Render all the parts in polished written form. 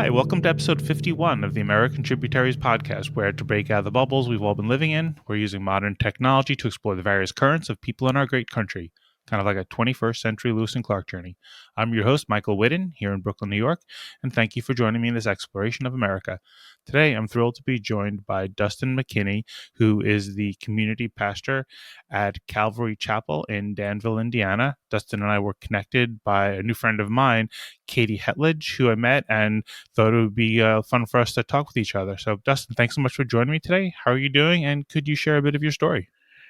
Hi, welcome to episode 51 of the American Tributaries podcast, where to break out of the bubbles we've all been living in, we're using modern technology to explore the various currents of people in our great country, kind of like a 21st century Lewis and Clark journey. I'm your host, Michael Whitten, here in Brooklyn, New York, and thank you for joining me in this exploration of America. Today, I'm thrilled to be joined by Dustin McKinney, who is the community pastor at Calvary Chapel in Danville, Indiana. Dustin and I were connected by a new friend of mine, Katie Hetledge, who I met and thought it would be fun for us to talk with each other. So, Dustin, thanks so much for joining me today. How are you doing? And could you share a bit of your story?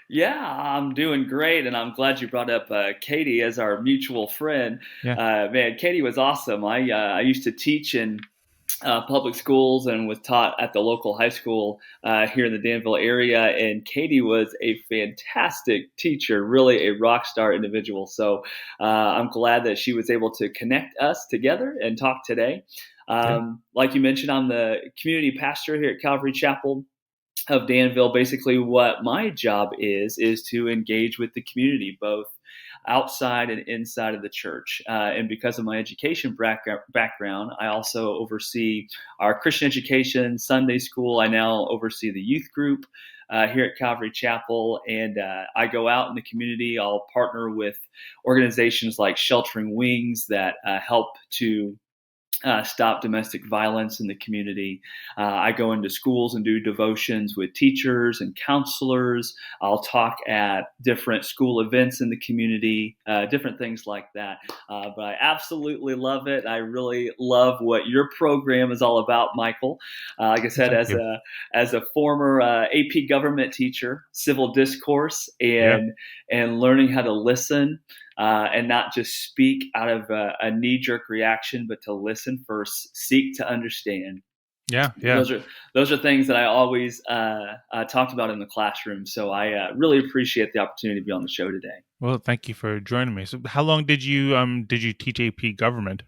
Yeah, I'm doing great, and I'm glad you brought up Katie as our mutual friend. Yeah. Man, Katie was awesome. I used to teach in public schools and was taught at the local high school here in the Danville area. And Katie was a fantastic teacher, really a rock star individual. So I'm glad that she was able to connect us together and talk today. Yeah. Like you mentioned, I'm the community pastor here at Calvary Chapel of Danville. Basically, what my job is to engage with the community, both outside and inside of the church. And because of my education background, I also oversee our Christian education, Sunday school. I now oversee the youth group here at Calvary Chapel. And I go out in the community. I'll partner with organizations like Sheltering Wings that help to stop domestic violence in the community. I go into schools and do devotions with teachers and counselors. I'll talk at different school events in the community, different things like that. But I absolutely love it. I really love what your program is all about, Michael. Like I said, Thank you. as a former AP government teacher, civil discourse, Yeah. and learning how to listen. And not just speak out of a knee-jerk reaction, but to listen first, seek to understand. Yeah. Yeah. Those are things that I always talked about in the classroom. So I really appreciate the opportunity to be on the show today. Well, thank you for joining me. So, how long did you teach AP government?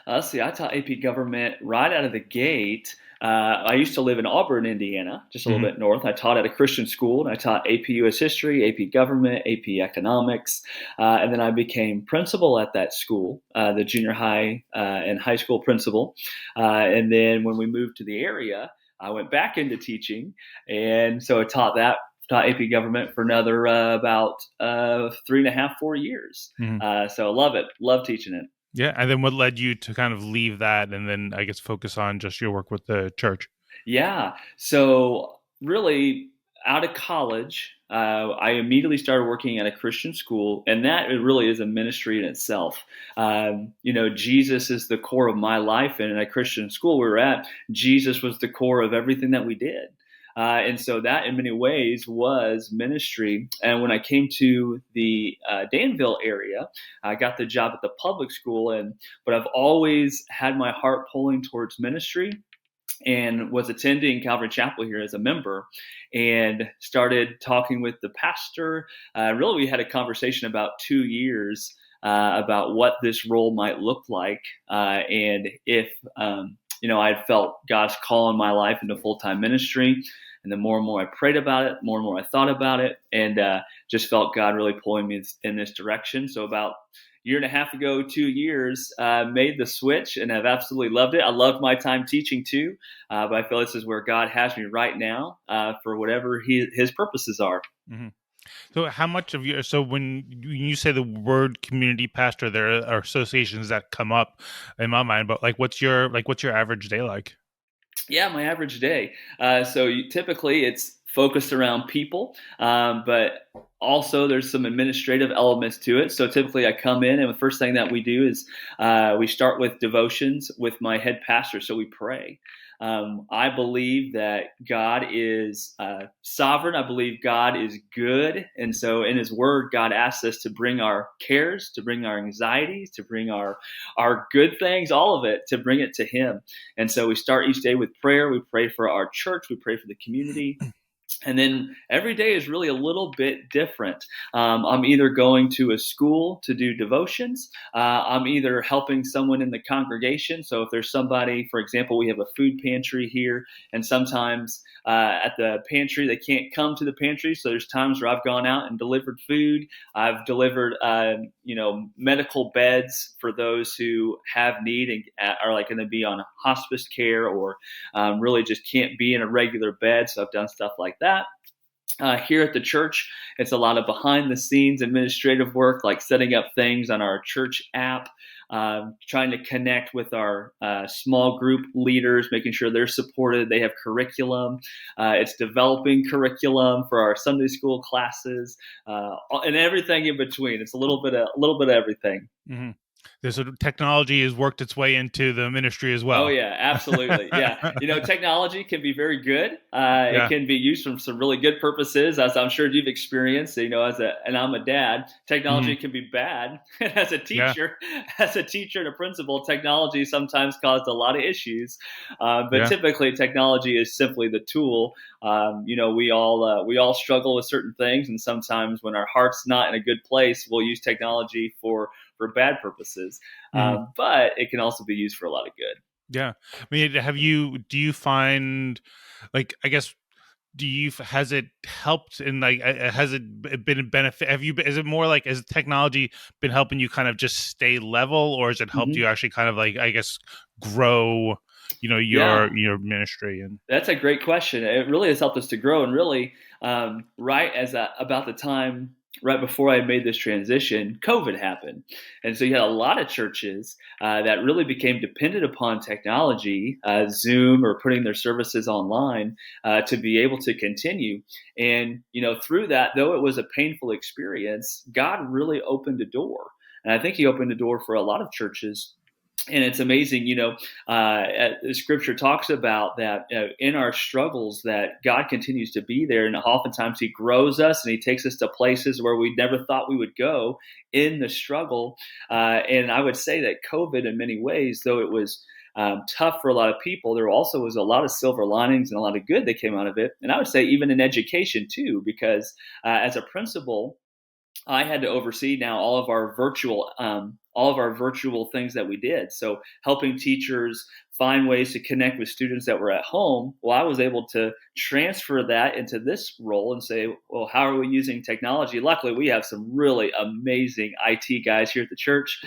Let's see, I taught AP government right out of the gate. I used to live in Auburn, Indiana, just a little Hmm. bit north. I taught at a Christian school, and I taught AP US History, AP Government, AP Economics, and then I became principal at that school, the junior high and high school principal. And then when we moved to the area, I went back into teaching, and so I taught AP government for another about 3.5, 4 years. Hmm. So I love it, love teaching it. Yeah. And then what led you to kind of leave that and then I guess focus on just your work with the church? Yeah. So really, out of college, I immediately started working at a Christian school, and that it really is a ministry in itself. Jesus is the core of my life, and in a Christian school we were at, Jesus was the core of everything that we did. And so that in many ways was ministry. And when I came to the Danville area, I got the job at the public school, but I've always had my heart pulling towards ministry and was attending Calvary Chapel here as a member and started talking with the pastor. Really, we had a conversation about 2 years about what this role might look like and if, I had felt God's call in my life into full-time ministry. And the more and more I prayed about it, more and more I thought about it, and just felt God really pulling me in this direction. So about year and a half ago, 2 years, made the switch and have absolutely loved it. I loved my time teaching too, but I feel this is where God has me right now for whatever his purposes are. Hmm. So how much of you, so when you say the word community pastor, there are associations that come up in my mind, but what's your average day like? Yeah, my average day. Typically it's focused around people, but also there's some administrative elements to it. So typically I come in, and the first thing that we do is we start with devotions with my head pastor. So we pray. I believe that God is sovereign. I believe God is good. And so in his word, God asks us to bring our cares, to bring our anxieties, to bring our good things, all of it, to bring it to him. And so we start each day with prayer. We pray for our church. We pray for the community. And then every day is really a little bit different. I'm either going to a school to do devotions. I'm either helping someone in the congregation. So if there's somebody, for example, we have a food pantry here, and sometimes at the pantry they can't come to the pantry. So there's times where I've gone out and delivered food. I've delivered, medical beds for those who have need and are like going to be on hospice care or really just can't be in a regular bed. So I've done stuff like that. Here at the church, it's a lot of behind the scenes administrative work, like setting up things on our church app, trying to connect with our small group leaders, making sure they're supported. They have curriculum. It's developing curriculum for our Sunday school classes, and everything in between. It's a little bit of everything. Mm-hmm. This technology has worked its way into the ministry as well. Oh yeah, absolutely. Yeah, technology can be very good. It can be used for some really good purposes, as I'm sure you've experienced. And I'm a dad. Technology can be bad. As a teacher, and a principal, technology sometimes caused a lot of issues. But typically, technology is simply the tool. We all struggle with certain things, and sometimes when our heart's not in a good place, we'll use technology for bad purposes. But it can also be used for a lot of good. Yeah. I mean, do you find, like, I guess, has it helped in, like, has it been a benefit? Is it more like, has technology been helping you kind of just stay level, or has it helped you actually kind of, like, I guess, grow, your ministry? And that's a great question. It really has helped us to grow, and really, about the time right before I made this transition, COVID happened. And so you had a lot of churches that really became dependent upon technology, Zoom, or putting their services online to be able to continue. And, through that, though it was a painful experience, God really opened a door. And I think he opened a door for a lot of churches. And it's amazing, the scripture talks about that in our struggles, that God continues to be there. And oftentimes he grows us and he takes us to places where we never thought we would go in the struggle. And I would say that COVID, in many ways, though it was tough for a lot of people, there also was a lot of silver linings and a lot of good that came out of it. And I would say even in education too, because as a principal, I had to oversee now all of our virtual things that we did. So helping teachers find ways to connect with students that were at home. Well, I was able to transfer that into this role and say, well, how are we using technology? Luckily, we have some really amazing IT guys here at the church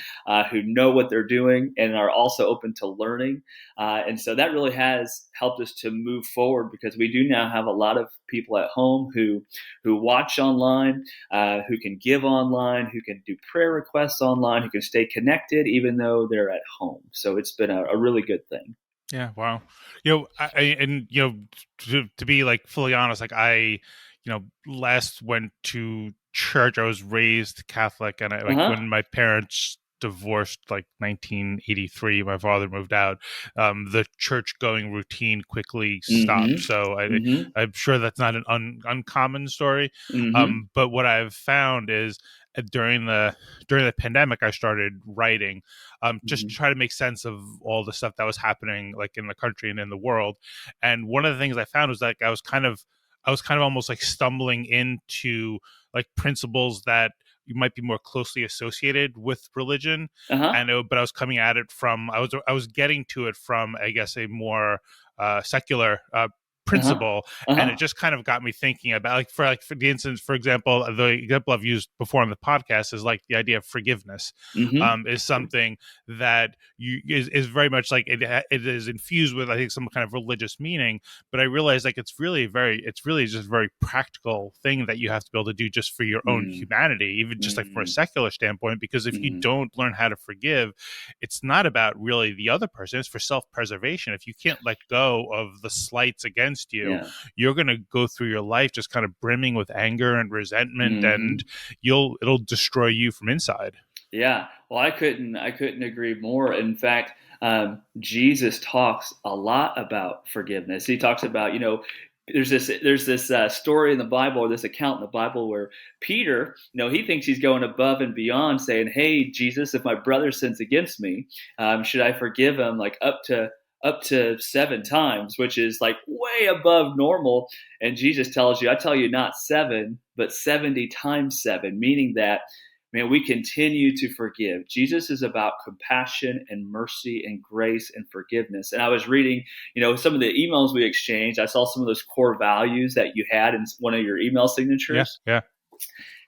who know what they're doing and are also open to learning. And so that really has helped us to move forward, because we do now have a lot of people at home who watch online, who can give online, who can do prayer requests online, who can stay connected even though they're at home. So it's been a really good thing. Yeah. Wow. To be, like, fully honest, like, I, last went to church. I was raised Catholic, and when my parents divorced, like 1983, my father moved out, the church going routine quickly stopped. So I'm sure that's not an uncommon story. But what I've found is, during the pandemic, I started writing, just to try to make sense of all the stuff that was happening, like, in the country and in the world. And one of the things I found was, like, I was kind of almost, like, stumbling into, like, principles that you might be more closely associated with religion, but I was coming at it from, I was getting to it from, I guess, a more secular principle, and it just kind of got me thinking about, for the instance, for example, the example I've used before on the podcast is, like, the idea of forgiveness. Is something that is very much, like, it is infused with, I think, some kind of religious meaning, but I realize, like, it's really just a very practical thing that you have to be able to do just for your own humanity, even just like from a secular standpoint, because if you don't learn how to forgive, it's not about really the other person, it's for self-preservation. If you can't let go of the slights against you, you're going to go through your life just kind of brimming with anger and resentment, and it'll destroy you from inside. Yeah, well, I couldn't agree more. In fact, Jesus talks a lot about forgiveness. He talks about, there's this story in the Bible, or this account in the Bible, where Peter, he thinks he's going above and beyond, saying, "Hey, Jesus, if my brother sins against me, should I forgive him, like, up to up to 7 times, which is like way above normal. And Jesus tells you, I tell you, not 7, but 70 times 7, meaning that, man, we continue to forgive. Jesus is about compassion and mercy and grace and forgiveness. And I was reading, some of the emails we exchanged. I saw some of those core values that you had in one of your email Yeah, signatures. yeah.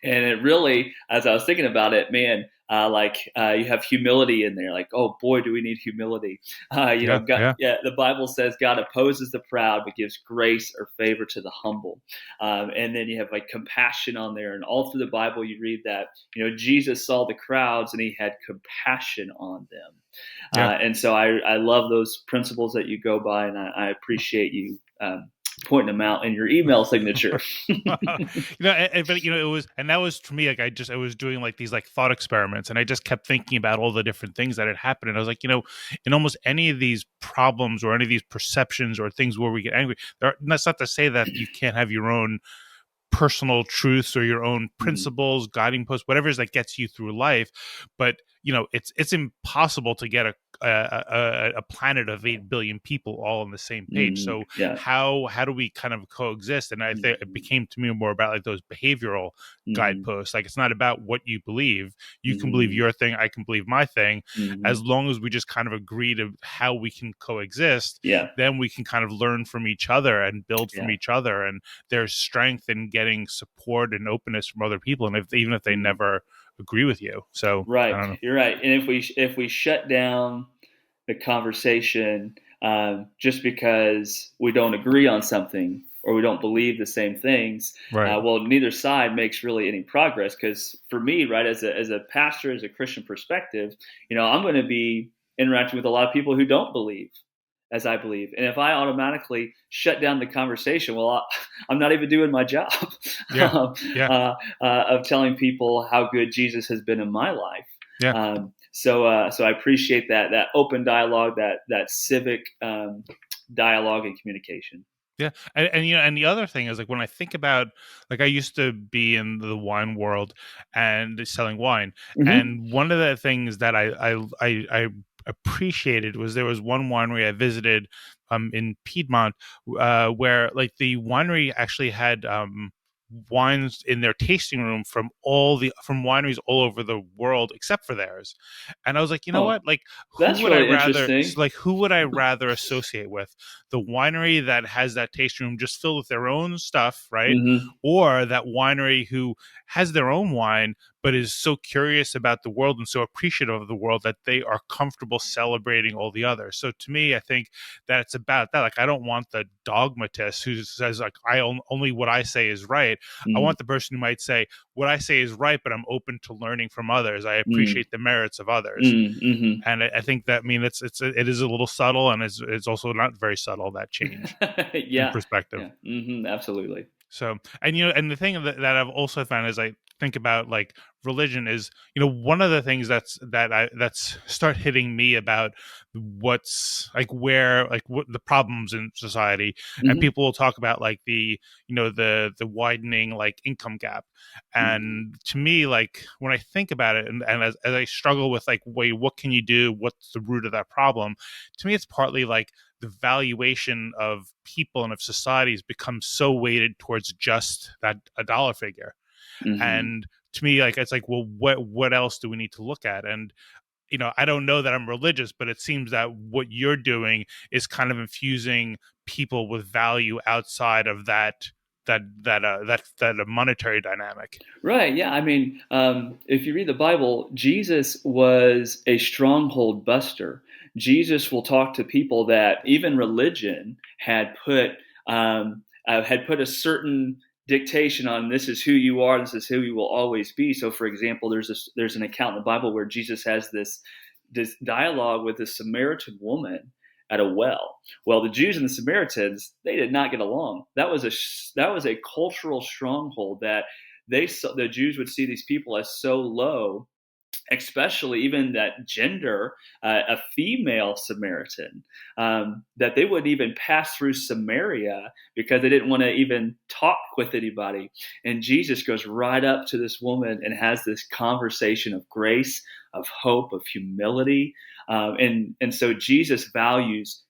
And it really, as I was thinking about it, man, you have humility in there. Like, oh boy, do we need humility? Yeah, God, yeah. the Bible says God opposes the proud, but gives grace or favor to the humble. And then you have like compassion on there, and all through the Bible you read that Jesus saw the crowds and he had compassion on them. Yeah. And so I love those principles that you go by, and I appreciate you pointing them out in your email signature. But it was, and that was for me, like I was doing like these like thought experiments, and I just kept thinking about all the different things that had happened, and I was like, in almost any of these problems or any of these perceptions or things where we get angry, that's not to say that you can't have your own personal truths or your own principles, guiding posts, whatever it is that gets you through life. But it's impossible to get a planet of 8 billion people all on the same page. So how do we kind of coexist? And I think it became to me more about like those behavioral guideposts. Like, it's not about what you believe. You can believe your thing, I can believe my thing. As long as we just kind of agree to how we can coexist, then we can kind of learn from each other and build from each other. And there's strength in getting support and openness from other people, and even if they never agree with you. So right, I don't know. You're right. And if we shut down the conversation just because we don't agree on something or we don't believe the same things, right. Well, neither side makes really any progress. Because for me, right, as a pastor, as a Christian perspective, I'm going to be interacting with a lot of people who don't believe as I believe. And if I automatically shut down the conversation, well, I'm not even doing my job of telling people how good Jesus has been in my life. Yeah. So I appreciate that open dialogue, that civic dialogue and communication. Yeah. And the other thing is, like, when I think about, like, I used to be in the wine world and selling wine. And one of the things that I appreciated was there was one winery I visited in Piedmont where like the winery actually had wines in their tasting room from wineries all over the world except for theirs. And I was like, what, like, that's really interesting. who would I rather associate with? The winery that has that tasting room just filled with their own stuff, right? Or that winery who has their own wine but is so curious about the world and so appreciative of the world that they are comfortable celebrating all the others. So to me, I think that it's about that. Like, I don't want the dogmatist who says, like, only what I say is right. I want the person who might say, what I say is right, but I'm open to learning from others. I appreciate the merits of others. And I think that, it is a little subtle, and it's also not very subtle, that change in perspective. Absolutely. So, and the thing that I've also found as I think about like religion is, one of the things that's start hitting me about what's like what the problems in society, and people will talk about like the widening like income gap. And to me, like, when I think about it, and as I struggle with like, wait, what can you do? What's the root of that problem? To me, it's partly like the valuation of people and of societies becomes so weighted towards just that a dollar figure. And to me, like, it's like, well, what else do we need to look at? And I don't know that I'm religious, but it seems that what you're doing is kind of infusing people with value outside of that monetary dynamic. Right. Yeah. I mean, if you read the Bible, Jesus was a stronghold buster. Jesus will talk to people that even religion had put a certain dictation on. This is who you are. This is who you will always be. So, for example, there's an account in the Bible where Jesus has this dialogue with a Samaritan woman at a well. Well, the Jews and the Samaritans, they did not get along. That was a cultural stronghold that the Jews would see these people as so low, especially even that gender, a female Samaritan, that they wouldn't even pass through Samaria because they didn't want to even talk with anybody. And Jesus goes right up to this woman and has this conversation of grace, of hope, of humility. And so Jesus values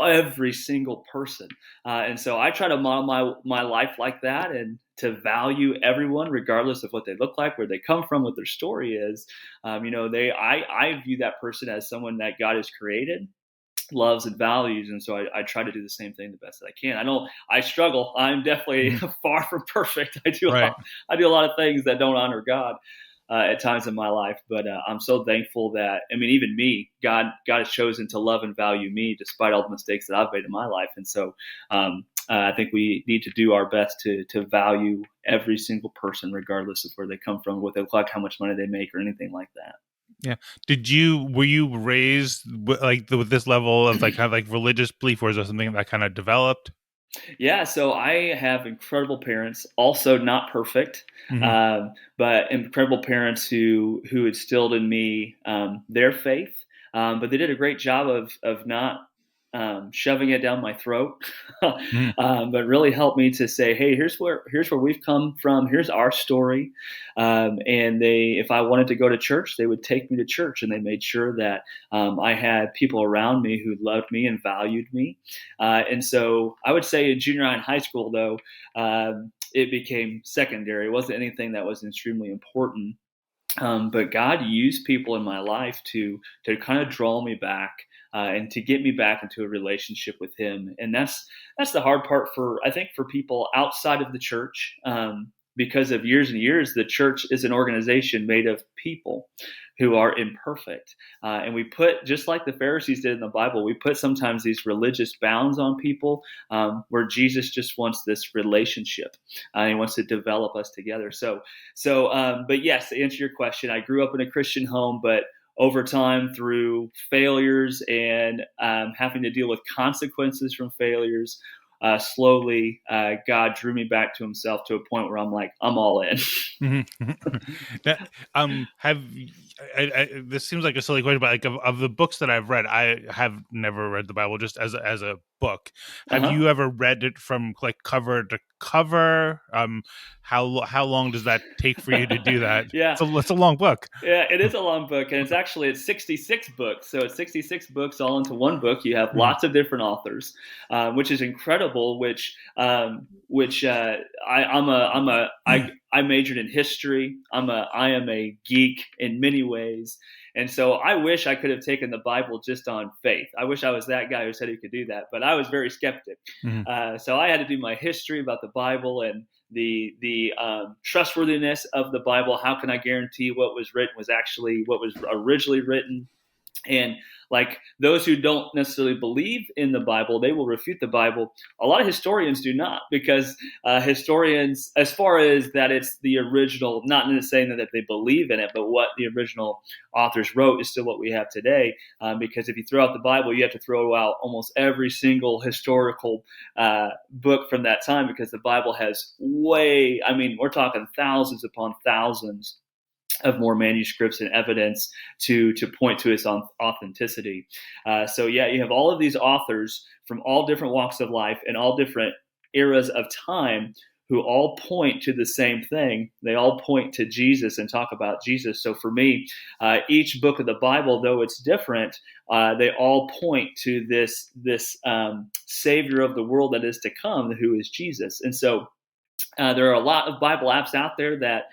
every single person. And so I try to model my life like that, and to value everyone regardless of what they look like, where they come from, what their story is. I view that person as someone that God has created, loves, and values. And so I try to do the same thing the best that I can. I struggle. I'm definitely far from perfect. Right. I do a lot of things that don't honor God at times in my life, but I'm so thankful that, I mean, even me, God has chosen to love and value me despite all the mistakes that I've made in my life. And so I think we need to do our best to value every single person, regardless of where they come from, what they look like, how much money they make, or anything like that. Yeah. Were you raised with this level of like kind of like religious belief, or is there something that kind of developed? Yeah, so I have incredible parents, also not perfect, Hmm. but incredible parents who instilled in me their faith. But they did a great job of not shoving it down my throat, Hmm. but really helped me to say, "Hey, here's where we've come from. Here's our story." And if I wanted to go to church, they would take me to church, and they made sure that I had people around me who loved me and valued me. And so I would say in junior high and high school, though, it became secondary. It wasn't anything that was extremely important. But God used people in my life to kind of draw me back, and to get me back into a relationship with Him. And that's the hard part, I think, for people outside of the church. Because of years and years, the church is an organization made of people who are imperfect. And we put, just like the Pharisees did in the Bible, we put sometimes these religious bounds on people, where Jesus just wants this relationship. He wants to develop us together. But yes, to answer your question, I grew up in a Christian home, but over time, through failures and having to deal with consequences from failures, slowly God drew me back to Himself, to a point where I'm like, I'm all in. That, have this seems like a silly question, but like of the books that I've read, I have never read the Bible just as a book. Have Uh-huh. you ever read it from like cover to cover? How long does that take for you to do that? Yeah. It's a long book. Yeah, it is a long book, and it's 66 books. So it's 66 books all into one book. You have Mhm. lots of different authors, which is incredible. I majored in history. I am a geek in many ways, and so I wish I could have taken the Bible just on faith. I wish I was that guy who said he could do that, but I was very skeptic. Mhm. So I had to do my history about the Bible, and the trustworthiness of the Bible. How can I guarantee what was written was actually what was originally written? And like those who don't necessarily believe in the Bible, they will refute the Bible. A lot of historians do not, because historians, as far as that it's the original, not saying that they believe in it, but what the original authors wrote is still what we have today. Because if you throw out the Bible, you have to throw out almost every single historical book from that time, because the Bible has we're talking thousands upon thousands of more manuscripts and evidence to point to its authenticity. So yeah, you have all of these authors from all different walks of life and all different eras of time, who all point to the same thing. They all point to Jesus and talk about Jesus. So for me, each book of the Bible, though it's different, they all point to this Savior of the world that is to come, who is Jesus. And so there are a lot of Bible apps out there that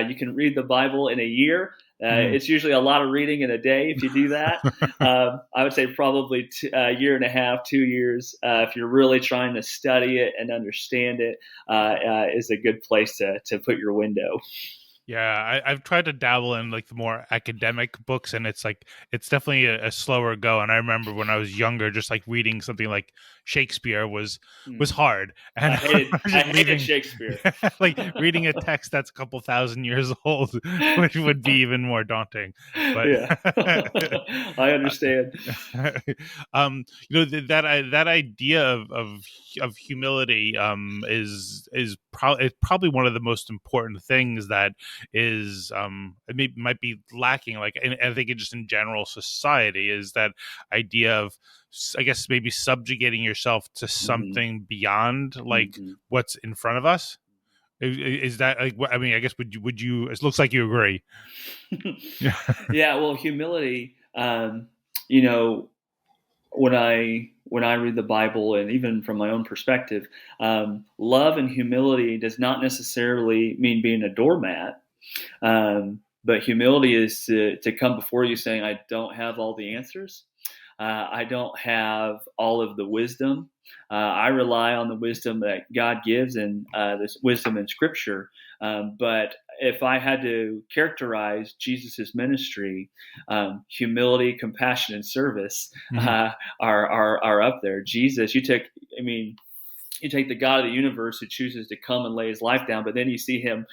you can read the Bible in a year. Mhm. It's usually a lot of reading in a day if you do that. I would say probably a year and a half, 2 years, if you're really trying to study it and understand it, is a good place to put your window. Yeah, I've tried to dabble in like the more academic books, and it's definitely a slower go. And I remember when I was younger, just like reading something like Shakespeare was Mm. hard, and I hated I just hated leaving, Shakespeare. like reading a text that's a couple thousand years old, which would be even more daunting. But Yeah, I understand. that idea of humility is probably one of the most important things that is might be lacking, like, and I think it just in general society, is that idea of, I guess, maybe subjugating yourself to Hmm. something beyond like Hmm. what's in front of us. Is that like I mean, I guess, would you, it looks like you agree. Yeah. Yeah, well, humility, you know, when I read the Bible, and even from my own perspective, love and humility does not necessarily mean being a doormat. But humility is to come before you saying, I don't have all the answers. I don't have all of the wisdom. I rely on the wisdom that God gives, and this wisdom in Scripture. But if I had to characterize Jesus's ministry, humility, compassion, and service are up there. Jesus, you take the God of the universe who chooses to come and lay his life down, but then you see him,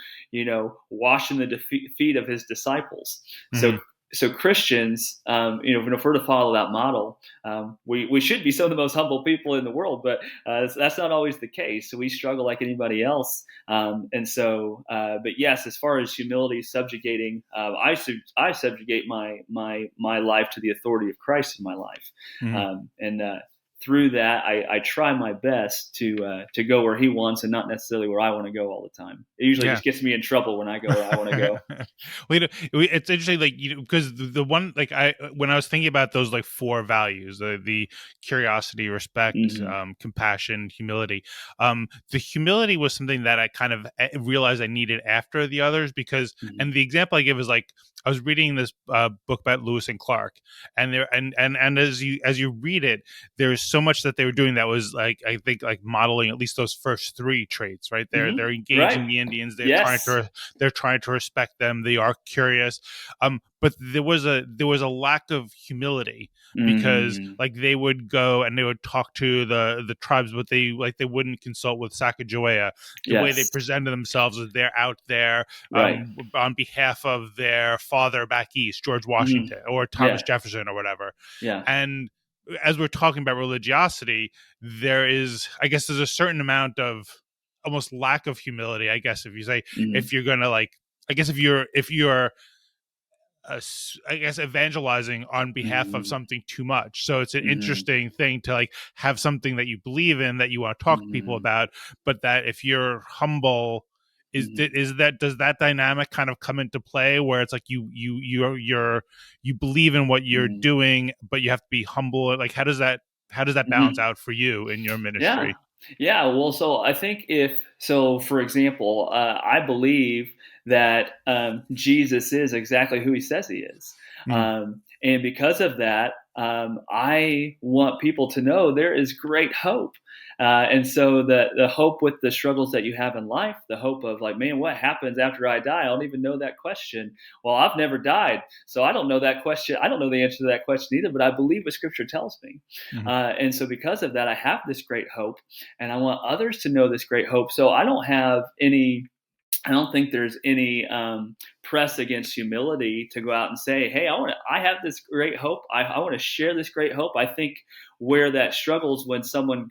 washing the feet of his disciples. Mm-hmm. So Christians, if we're to follow that model, we should be some of the most humble people in the world, but that's not always the case. So we struggle like anybody else. But yes, as far as humility, subjugating, I subjugate my life to the authority of Christ in my life. Mm-hmm. Through that, I try my best to go where he wants and not necessarily where I want to go all the time. It usually just gets me in trouble when I go where I want to go. Well, it's interesting, because the one, when I was thinking about those four values, the curiosity, respect, compassion, humility. The humility was something that I kind of realized I needed after the others, because, and the example I give is I was reading this book about Lewis and Clark, and there and as you read it, there's so much that they were doing that was I think modeling at least those first three traits, right? They're engaging the Indians. They're trying to respect them. They are curious, but there was a lack of humility, because they would go and they would talk to the tribes, but they wouldn't consult with Sacagawea. The way they presented themselves is they're out there on behalf of their father back east, George Washington or Thomas Jefferson or whatever. And as we're talking about religiosity, there's a certain amount of almost lack of humility, I guess, if you say, if you're gonna if you're evangelizing on behalf of something too much. So it's an interesting thing to have something that you believe in, that you want to talk to people about, but that if you're humble, does that dynamic kind of come into play, where it's you believe in what you're doing, but you have to be humble? How does that balance out for you in your ministry? Yeah. Well, so I think for example, I believe that Jesus is exactly who he says he is. And because of that, I want people to know there is great hope. And so the hope with the struggles that you have in life, the hope of man, what happens after I die? I don't even know that question. Well, I've never died, so I don't know that question. I don't know the answer to that question either, but I believe what Scripture tells me. And so because of that, I have this great hope, and I want others to know this great hope. So I don't think there's any press against humility to go out and say, hey, I have this great hope. I want to share this great hope. I think where that struggles when someone,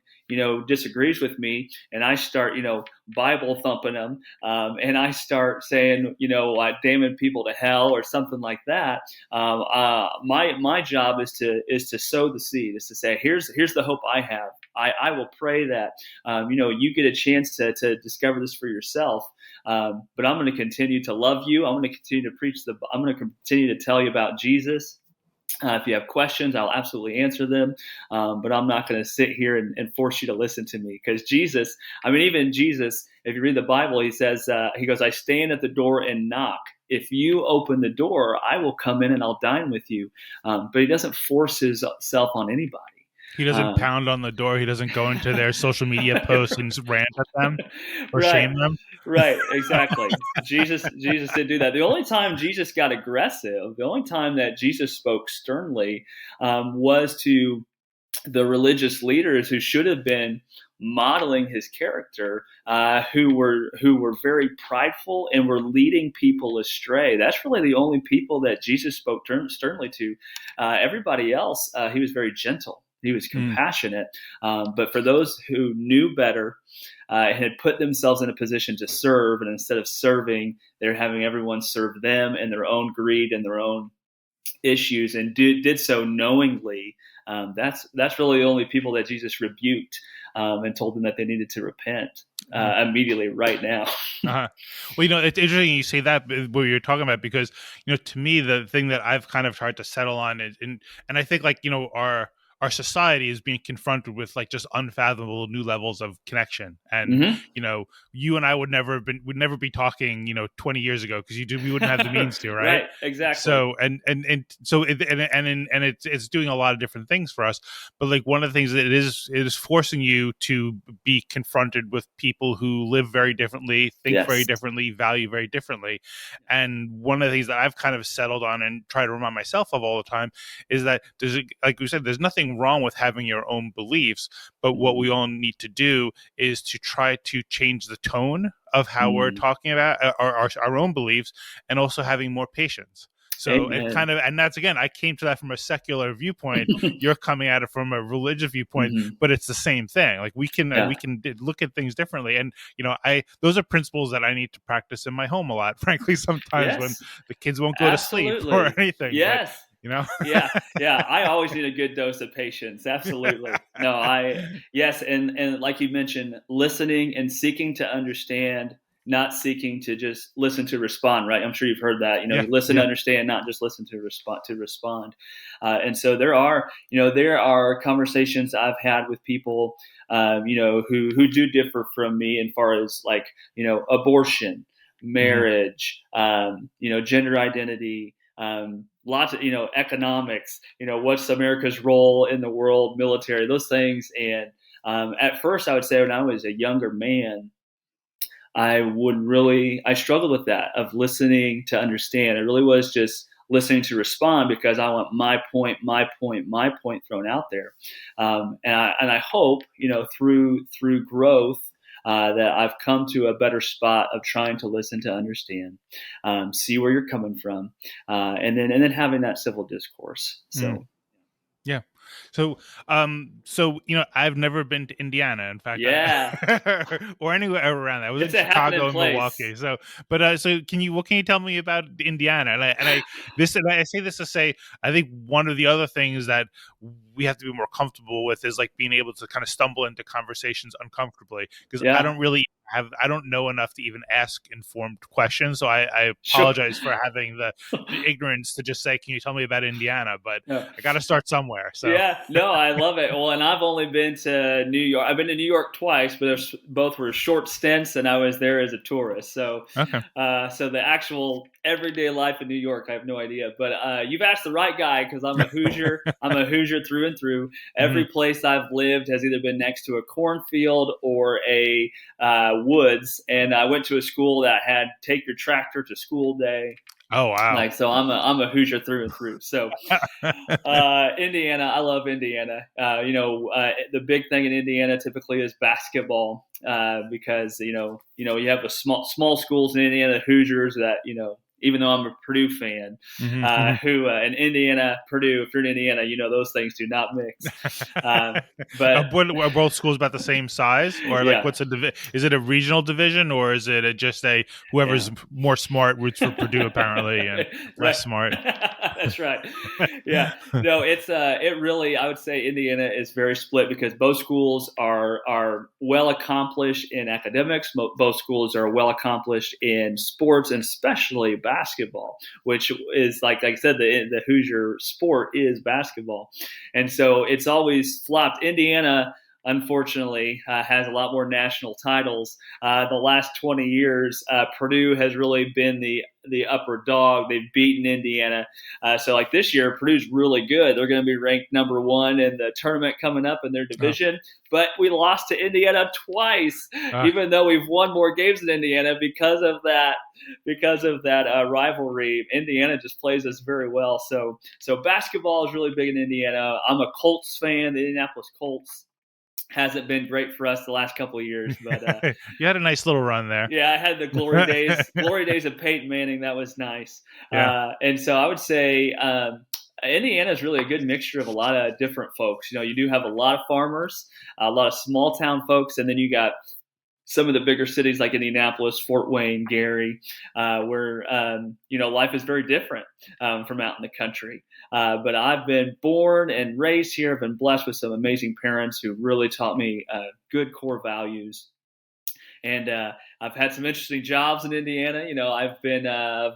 disagrees with me, and I start, Bible thumping them, and I start saying, damning people to hell or something like that. My job is to sow the seed, is to say, here's the hope I have. I will pray that, you get a chance to discover this for yourself. But I'm going to continue to love you. I'm going to continue to preach I'm going to continue to tell you about Jesus. If you have questions, I'll absolutely answer them. But I'm not going to sit here and force you to listen to me, because Jesus, even Jesus, if you read the Bible, he says, he goes, I stand at the door and knock. If you open the door, I will come in and I'll dine with you. But he doesn't force himself on anybody. He doesn't pound on the door. He doesn't go into their social media posts and rant at them or shame them. Right, exactly. Jesus didn't do that. The only time Jesus got aggressive, the only time that Jesus spoke sternly, was to the religious leaders who should have been modeling his character, who were very prideful and were leading people astray. That's really the only people that Jesus spoke sternly to. Everybody else, he was very gentle. He was compassionate. But for those who knew better, had put themselves in a position to serve, and instead of serving, they're having everyone serve them and their own greed and their own issues, and did so knowingly. That's really the only people that Jesus rebuked, and told them that they needed to repent immediately, right now. Well, it's interesting you say that, what you're talking about, because to me, the thing that I've kind of tried to settle on is, and I think our our society is being confronted with like just unfathomable new levels of connection. And Mm-hmm. you and I would never be talking 20 years ago, because we wouldn't have the means to, right? Right, exactly. So it's doing a lot of different things for us. But like, one of the things that it is forcing you to be confronted with people who live very differently, think very Yes. differently, value very differently. And one of the things that I've kind of settled on and try to remind myself of all the time is that like we said, there's nothing wrong with having your own beliefs, but what we all need to do is to try to change the tone of how we're talking about our own beliefs, and also having more patience. So Amen. and that's, again, I came to that from a secular viewpoint. You're coming at it from a religious viewpoint, Mm-hmm. but it's the same thing. Like, we can look at things differently. And those are principles that I need to practice in my home a lot, frankly, sometimes when Yes, the kids won't go to sleep or absolutely. anything. But Yes. Yeah, yeah. I always need a good dose of patience. Absolutely. No, yes. And like you mentioned, listening and seeking to understand, not seeking to just listen to respond, right? I'm sure you've heard that, you listen to understand, not just listen to respond. And so there are conversations I've had with people, who do differ from me as far as, like, abortion, marriage, gender identity, lots of, economics, what's America's role in the world, military, those things. And at first, I would say, when I was a younger man, I struggled with that, of listening to understand. It really was just listening to respond, because I want my point thrown out there. And I hope, through growth, that I've come to a better spot of trying to listen to understand, see where you're coming from, and then having that civil discourse. So yeah. So, I've never been to Indiana. In fact, yeah, or anywhere around that. I was in it's a happening Chicago and place. Milwaukee. So, what can you tell me about Indiana? And I say this to say, I think one of the other things that we have to be more comfortable with is, like, being able to kind of stumble into conversations uncomfortably, because Yeah, I don't know enough to even ask informed questions. So I sure. apologize for having the ignorance to just say, "Can you tell me about Indiana?" But Yeah. I got to start somewhere. So. Yeah, no, I love it. Well, and I've only been to New York. I've been to New York twice, but both were short stints, and I was there as a tourist. So, Okay. so the actual everyday life in New York, I have no idea. But you've asked the right guy, because I'm a Hoosier. I'm a Hoosier through and through. Every place I've lived has either been next to a cornfield or a woods, and I went to a school that had take your tractor to school day. Oh, wow. Like, so I'm a Hoosier through and through. So Indiana, I love Indiana. The big thing in Indiana typically is basketball, because you have the small schools in Indiana, Hoosiers, that even though I'm a Purdue fan, who in Indiana, Purdue, if you're in Indiana, those things do not mix. But Are both schools about the same size, or like, yeah, what's is it a regional division, or is it just whoever's more smart roots for Purdue apparently, and less smart? That's right. Yeah, no, it really, I would say Indiana is very split, because both schools are well accomplished in academics. Both schools are well accomplished in sports, and especially basketball, which is, like I said, the Hoosier sport is basketball. And so it's always flopped. Indiana, unfortunately, has a lot more national titles. The last 20 years, Purdue has really been the upper dog. They've beaten Indiana. So like this year, Purdue's really good. They're going to be ranked number 1 in the tournament coming up in their division. But we lost to Indiana twice, even though we've won more games than Indiana, because of that rivalry. Indiana just plays us very well. So basketball is really big in Indiana. I'm a Colts fan. The Indianapolis Colts hasn't been great for us the last couple of years, but you had a nice little run there. Yeah, I had the glory days of Peyton Manning. That was nice. Yeah. And so I would say Indiana is really a good mixture of a lot of different folks. You do have a lot of farmers, a lot of small town folks, and then you got some of the bigger cities like Indianapolis, Fort Wayne, Gary, where life is very different from out in the country. But I've been born and raised here. I've been blessed with some amazing parents who really taught me good core values. And I've had some interesting jobs in Indiana. I've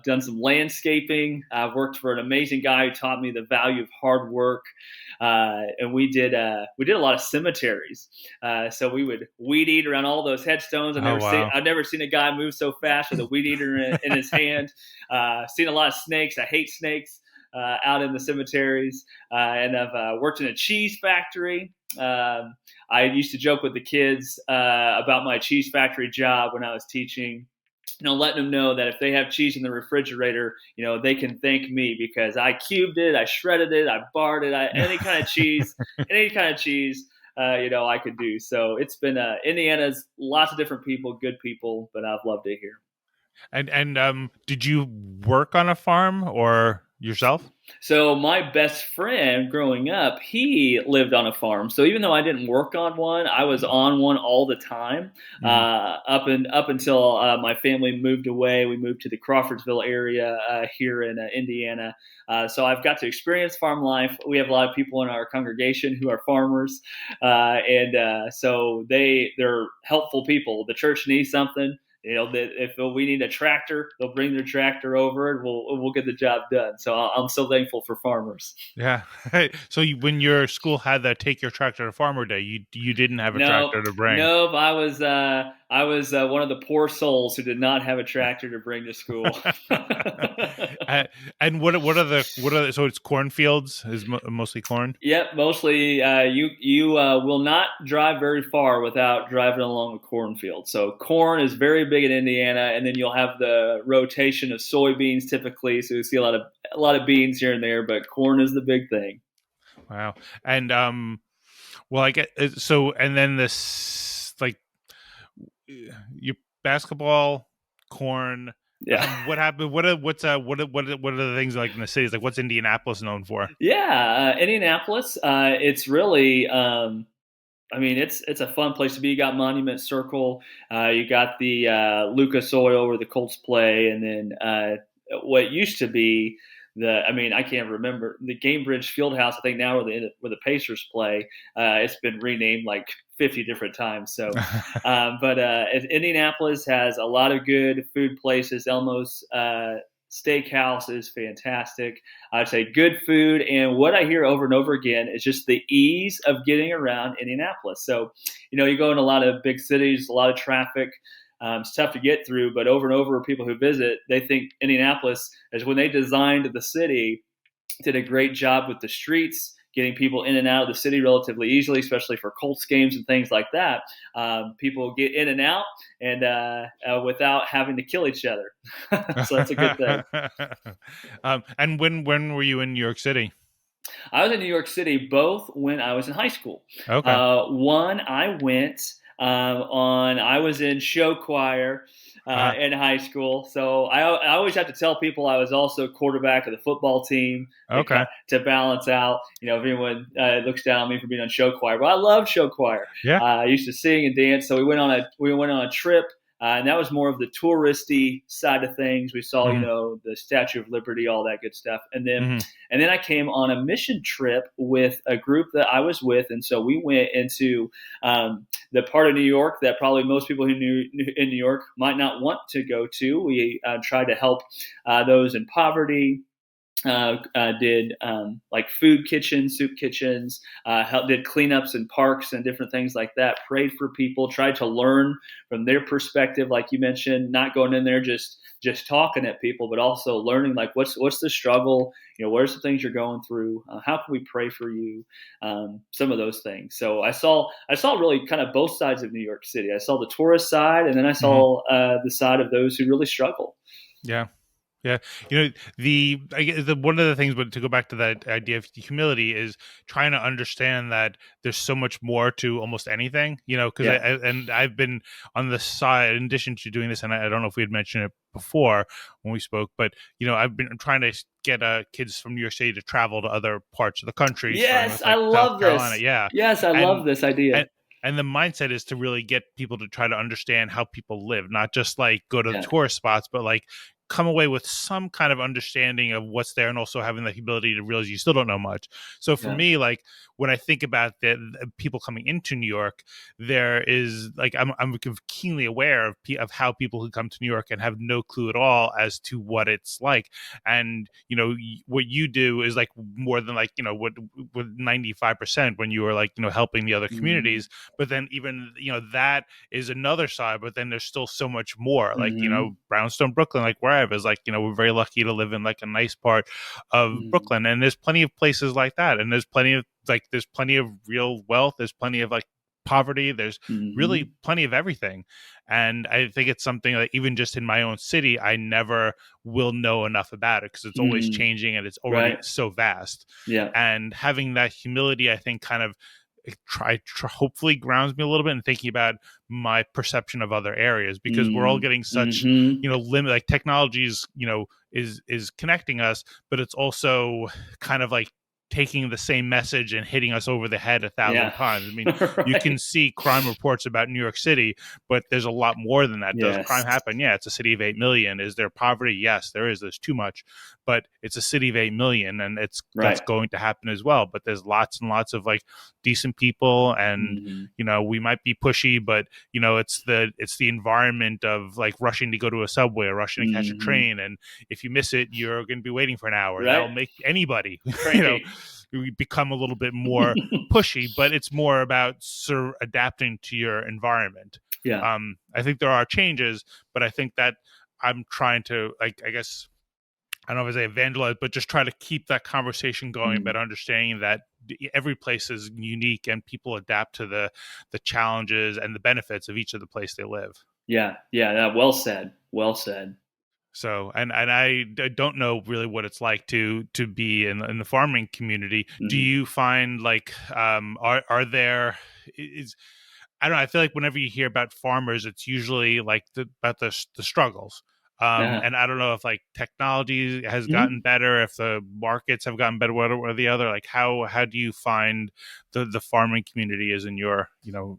done some landscaping. I've worked for an amazing guy who taught me the value of hard work. And we did a lot of cemeteries. So we would weed eat around all those headstones. Oh, wow. I've never seen a guy move so fast with a weed eater in his hand. Seen a lot of snakes. I hate snakes. Out in the cemeteries, and I've worked in a cheese factory. I used to joke with the kids about my cheese factory job when I was teaching. Letting them know that if they have cheese in the refrigerator, they can thank me because I cubed it, I shredded it, I barred it, any kind of cheese, I could do. So it's been Indiana's lots of different people, good people, but I've loved it here. And did you work on a farm or yourself? So my best friend growing up, he lived on a farm. So even though I didn't work on one, I was on one all the time. Up until my family moved away. We moved to the Crawfordsville area here in Indiana. So I've got to experience farm life. We have a lot of people in our congregation who are farmers, and so they're helpful people. The church needs something. If we need a tractor, they'll bring their tractor over and we'll get the job done. So I'm so thankful for farmers. Yeah. So when your school had that Take Your Tractor to Farmer Day, you didn't have a tractor to bring. No, I was one of the poor souls who did not have a tractor to bring to school. And what are the so it's cornfields is mostly corn? Yep, mostly. You will not drive very far without driving along a cornfield. So corn is very big in Indiana, and then you'll have the rotation of soybeans typically. So you see a lot of beans here and there, but corn is the big thing. Wow. And well, I get so, and then this like your basketball, corn. Yeah. What happened? What are the things like in the cities? Like what's Indianapolis known for? Yeah, Indianapolis. It's really. It's a fun place to be. You got Monument Circle. You got the Lucas Oil where the Colts play, and then what used to be I can't remember the Gamebridge Fieldhouse. I think now where the Pacers play. It's been renamed like 50 different times. So, but Indianapolis has a lot of good food places. Elmo's Steakhouse is fantastic. I'd say good food, and what I hear over and over again is just the ease of getting around Indianapolis. So, you go in a lot of big cities, a lot of traffic. It's tough to get through, but over and over, people who visit, they think Indianapolis, as when they designed the city, did a great job with the streets, getting people in and out of the city relatively easily, especially for Colts games and things like that. People get in and out and without having to kill each other. So that's a good thing. And when were you in New York City? I was in New York City both when I was in high school. Okay. One, I went I was in show choir in high school, so I always have to tell people I was also quarterback of the football team. Okay. To balance out, if anyone looks down on me for being on show choir, but I love show choir. Yeah. I used to sing and dance, so we went on a trip. And that was more of the touristy side of things. We saw, the Statue of Liberty, all that good stuff. And then I came on a mission trip with a group that I was with. And so we went into the part of New York that probably most people who knew in New York might not want to go to. We tried to help those in poverty. Did like food kitchens, soup kitchens, did cleanups in parks and different things like that, prayed for people, tried to learn from their perspective, like you mentioned, not going in there just talking at people, but also learning like what's the struggle, what are some things you're going through, how can we pray for you, some of those things. So I saw really kind of both sides of New York City. I saw the tourist side, and then I saw the side of those who really struggle. Yeah. Yeah, one of the things, but to go back to that idea of humility, is trying to understand that there's so much more to almost anything, because I've been on the side, in addition to doing this, and I don't know if we had mentioned it before when we spoke, but I've been trying to get kids from New York City to travel to other parts of the country. Yes, I love this. Yeah. Yes, I love this idea. And the mindset is to really get people to try to understand how people live, not just like go to the tourist spots, but like come away with some kind of understanding of what's there, and also having the ability to realize you still don't know much. So for Yeah. me, like when I think about the people coming into New York, there is like I'm keenly aware of how people who come to New York and have no clue at all as to what it's like. And what you do is like more than like what 95% when you were like helping the other Mm-hmm. communities. But then even that is another side. But then there's still so much more. Like Mm-hmm. Brownstone, Brooklyn, like where I was, like we're very lucky to live in like a nice part of Mm-hmm. Brooklyn, and there's plenty of places like that, and there's plenty of real wealth. There's plenty of like poverty. There's Mm-hmm. really plenty of everything. And I think it's something that even just in my own city, I never will know enough about it because it's always Mm-hmm. changing and it's already Right. so vast. Yeah. And having that humility, I think, kind of hopefully grounds me a little bit in thinking about my perception of other areas, because we're all getting such Mm-hmm. limit, like technologies is connecting us, but it's also kind of like taking the same message and hitting us over the head 1,000 Yeah. times. I mean, you can Right. see crime reports about New York City, but there's a lot more than that. Does Yes. crime happen? Yeah, it's a city of 8 million. Is there poverty? Yes, there is. There's too much, but it's a city of 8 million, and that's Right. going to happen as well. But there's lots and lots of like decent people, and Mm-hmm. we might be pushy, but it's the environment of like rushing to go to a subway or rushing to catch a Mm-hmm. train, and if you miss it, you're going to be waiting for an hour. Right. That'll make anybody, Cranky. we become a little bit more pushy, but it's more about adapting to your environment. Yeah. I think there are changes, but I think that I'm trying to, like, I guess, I don't know if I say evangelize, but just try to keep that conversation going Mm. about understanding that every place is unique and people adapt to the challenges and the benefits of each of the place they live. Yeah. Yeah. Well said. Well said. So, and I don't know really what it's like to be in the farming community. Do Mm-hmm. you find like are there is I don't know. I feel like whenever you hear about farmers, it's usually like about the struggles. Yeah. And I don't know if like technology has Mm-hmm. gotten better, if the markets have gotten better, one or the other. Like how do you find the farming community is in your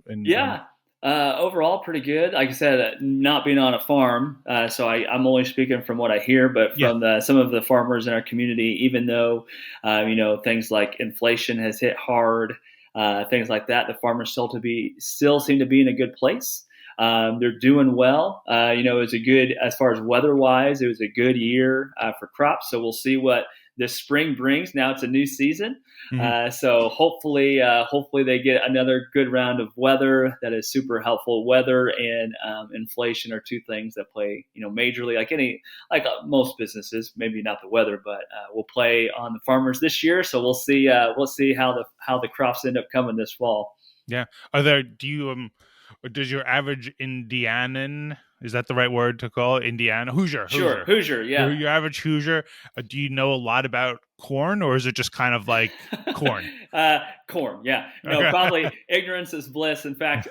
in Yeah. Overall, pretty good. Like I said, not being on a farm, so I'm only speaking from what I hear, but yeah from some of the farmers in our community, even though, things like inflation has hit hard, things like that, the farmers still seem to be in a good place. They're doing well. It was a good, as far as weather wise, it was a good year for crops. So we'll see what this spring brings. Now it's a new season. mhm. So hopefully they get another good round of weather that is super helpful. Weather and inflation are two things that play, majorly, like most businesses. Maybe not the weather, but will play on the farmers this year. So we'll see. We'll see how the crops end up coming this fall. Yeah. Are there, do you, or does your average Indianan, is that the right word to call it? Indiana? Sure, Hoosier. Hoosier. Your, Yeah. your average Hoosier, do you know a lot about corn, or is it just kind of like corn? uh, Corn, yeah. No, Okay. probably ignorance is bliss. In fact,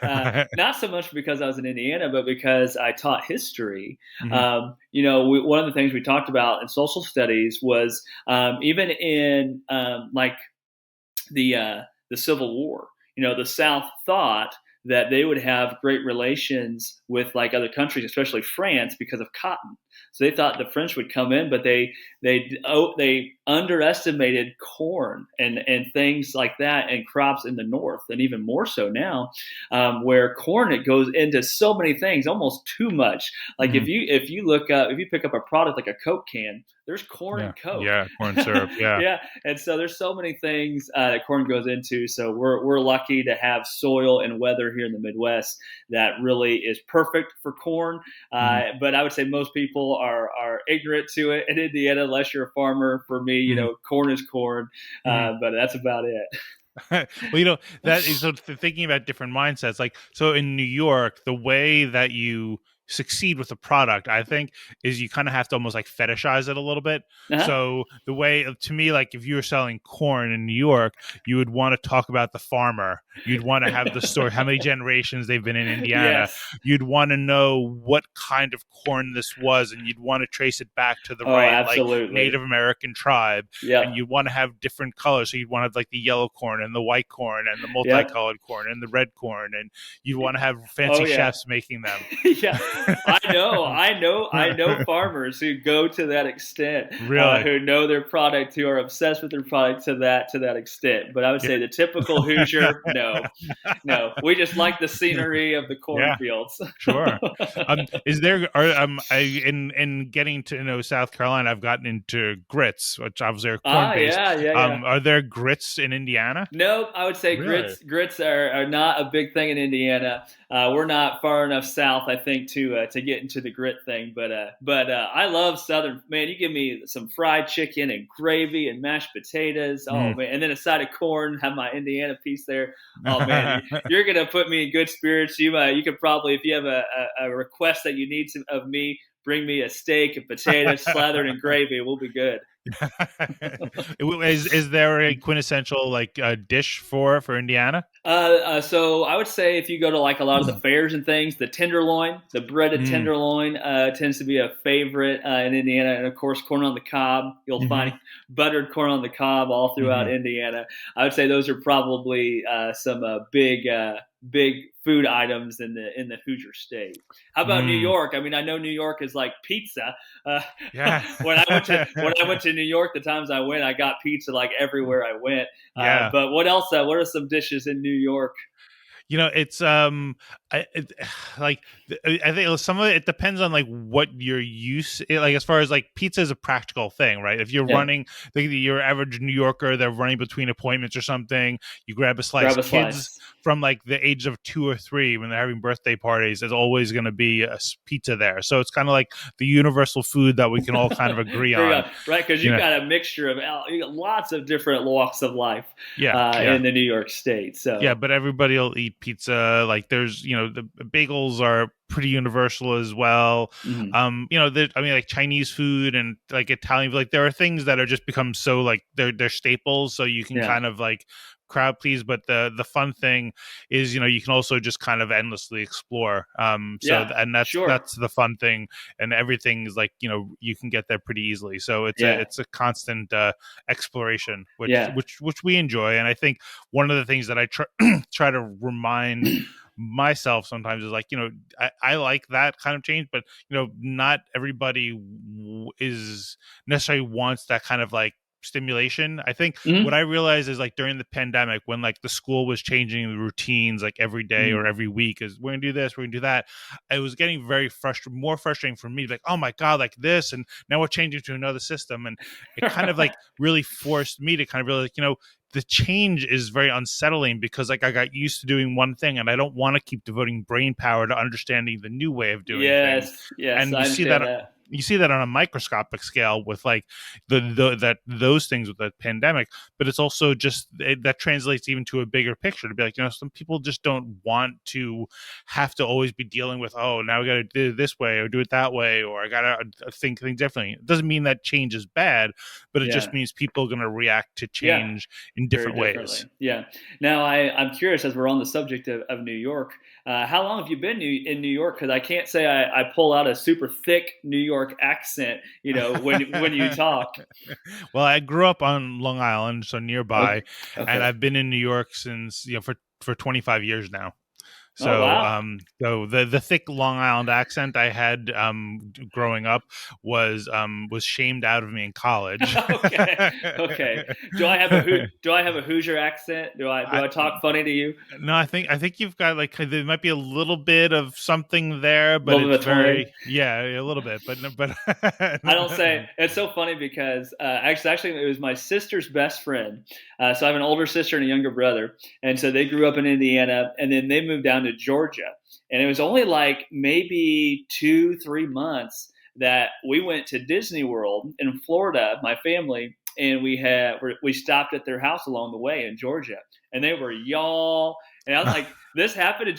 not so much because I was in Indiana, but because I taught history. Mhm. One of the things we talked about in social studies was even in like the Civil War. The South thought that they would have great relations with like other countries, especially France, because of cotton. So they thought the French would come in, but they underestimated corn and things like that and crops in the North, and even more so now, where corn, it goes into so many things, almost too much. Like Mhm. if you pick up a product like a Coke can, there's corn Yeah. in Coke. Yeah. Corn syrup. Yeah. Yeah, and so there's so many things that corn goes into. So we're lucky to have soil and weather here in the Midwest that really is perfect for corn. Mhm. But I would say most people are ignorant to it in Indiana, unless you're a farmer. For me, Mhm. corn is corn, Mhm. but that's about it. Well, that is, so thinking about different mindsets. Like, so in New York, the way that you succeed with a product, I think, is you kind of have to almost like fetishize it a little bit. Uh-huh. So the way, to me, like if you were selling corn in New York, you would want to talk about the farmer. You'd want to have the story, how many generations they've been in Indiana. Yes. You'd want to know what kind of corn this was, and you'd want to trace it back to the Oh, right, like absolutely. Native American tribe. And Yep. you want to have different colors. So you'd want to have like the yellow corn and the white corn and the Yep. multicolored corn and the red corn, and you'd want to have Oh fancy yeah. chefs making them. Yeah. I know farmers who go to that extent, Really? who know their product, who are obsessed with their product to that extent. But I would Yeah. say the typical Hoosier, no, no, we just like the scenery of the Yeah. cornfields. Sure. Is there are I in getting to know South Carolina, I've gotten into grits, which obviously are corn Ah, based. yeah, yeah, yeah. Are there grits in Indiana? No, I would say Really? grits are not a big thing in Indiana. We're not far enough south, I think, to get into the grit thing. But I love Southern. Man, you give me some fried chicken and gravy and mashed potatoes. Oh Mm. man, and then a side of corn. Have my Indiana piece there. Oh man, you're gonna put me in good spirits. You could probably, if you have a request that you need of me, bring me a steak and potatoes slathered in gravy. We'll be good. Is there a quintessential like dish for Indiana? So I would say if you go to like a lot of the fairs and things, the tenderloin, the breaded Mm. tenderloin, tends to be a favorite in Indiana, and of course, corn on the cob. You'll Hmm. find buttered corn on the cob all throughout Hmm. Indiana. I would say those are probably some big food items in the Hoosier state. How about New Mm. York? I mean, I know New York is like pizza. Uh, Yeah. when I went to New York, the times I went, I got pizza like everywhere I went. Yeah. But what else? What are some dishes in New York? It's I it, like I think some of it depends on like what you're used like as far as like pizza is a practical thing, right? If you're Yeah, running like your average New Yorker, they're running between appointments or something, you grab a slice. grab a Kids slice. from like the age of 2 or 3 when they're having birthday parties, there's always going to be a pizza there. So it's kind of like the universal food that we can all kind of agree on. Right? Because You you know, got a mixture of you got lots of different walks of life yeah, yeah. in the New York State. Yeah, So but everybody will eat pizza. Like there's, the bagels are pretty universal as well. mhm. I mean, like Chinese food and like Italian, like there are things that are just become so like they're staples, so you can Yeah, kind of like crowd please. But the fun thing is, you can also just kind of endlessly explore. yeah, And that's sure, the fun thing, and everything is like you can get there pretty easily. So yeah, it's a constant exploration, which yeah. which we enjoy, and I think one of the things that I try to remind myself sometimes is like I like that kind of change, but not everybody is necessarily wants that kind of like stimulation. I think what Mhm, I realized is like during the pandemic when like the school was changing the routines like every day or mhm. every week is we're gonna do this, we're gonna do that. It was getting very frustrating, more frustrating for me, like, oh my god, like this, and now we're changing to another system, and it kind of like really forced me to kind of really like, the change is very unsettling because like I got used to doing one thing and I don't want to keep devoting brain power to understanding the new way of doing things. Yes, yes, And I understand that. you see that on a microscopic scale with like those things with the pandemic, but it's also just that translates even to a bigger picture to be like, some people just don't want to have to always be dealing with, oh, now we got to do it this way or do it that way, or I got to think things differently. It doesn't mean that change is bad, but it just Yeah, means people are going to react to yeah. change in Very different ways. differently. Yeah. Now, I'm curious as we're on the subject of New York. How long have you been in New York? Because I can't say I pull out a super thick New York accent, when you talk. Well, I grew up on Long Island, so nearby, Okay. and Okay. I've been in New York since for 25 years now. Oh So, wow. the thick Long Island accent I had growing up was shamed out of me in college. Okay. Okay. Do I have a Hoosier accent? Do I, I talk funny to you? no, I think you've got like there might be a little bit of something there, A but little it's bit of twang. very yeah, a little bit, but no, but I don't say it's so funny because actually it was my sister's best friend. So I have an older sister and a younger brother, and so they grew up in Indiana, and then they moved down to Georgia, and it was only like maybe 2 3 months that we went to Disney World in Florida, my family, and we stopped at their house along the way in Georgia, and they were y'all, and I was like, this happened in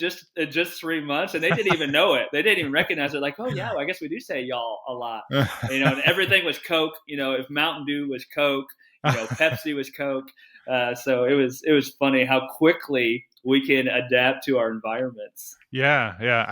just 3 months, and they didn't even know it. They didn't even recognize it. Like, oh yeah, well, I guess we do say y'all a lot, and everything was Coke. If Mountain Dew was Coke, Pepsi was Coke. So it was funny how quickly we can adapt to our environments. Yeah, yeah.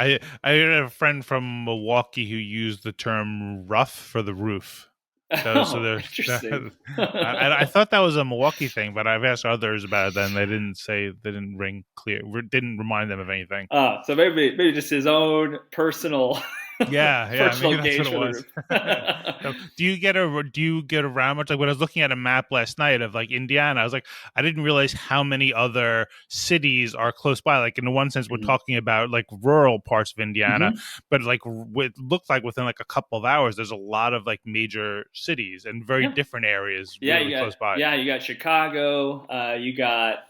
I had a friend from Milwaukee who used the term rough for the roof. So Oh, there's interesting. I thought that was a Milwaukee thing, but I've asked others about it, and they didn't ring clear, didn't remind them of anything. So maybe just his own personal Yeah, personal maybe that's what gauge it for the was. group. So, do you get around much? Like when I was looking at a map last night of like Indiana, I was like, I didn't realize how many other cities are close by. Like in the one sense, we're Mhm. talking about like rural parts of Indiana, Mhm. but like it looked like within like a couple of hours, there's a lot of like major cities and very Yeah. different areas really close by. You got Chicago, you got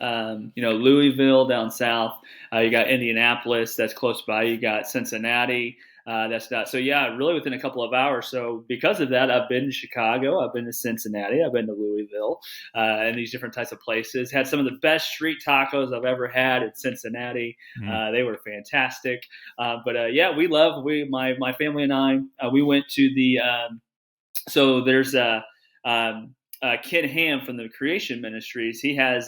Louisville down south, you got Indianapolis that's close by, you got Cincinnati. That's not so. Yeah, really within a couple of hours. So because of that, I've been to Chicago, I've been to Cincinnati, I've been to Louisville, and these different types of places. Had some of the best street tacos I've ever had in Cincinnati. Mhm. They were fantastic. Yeah, my family and I we went to the so there's Ken Ham from the Creation Ministries. He has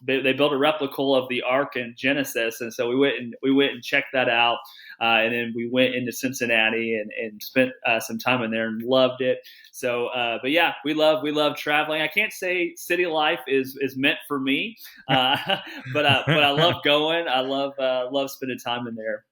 they built a replica of the Ark in Genesis, and so we went and checked that out, and then we went into Cincinnati and spent some time in there and loved it. So, but yeah, we love traveling. I can't say city life is meant for me, uh, but I love going. I love spending time in there.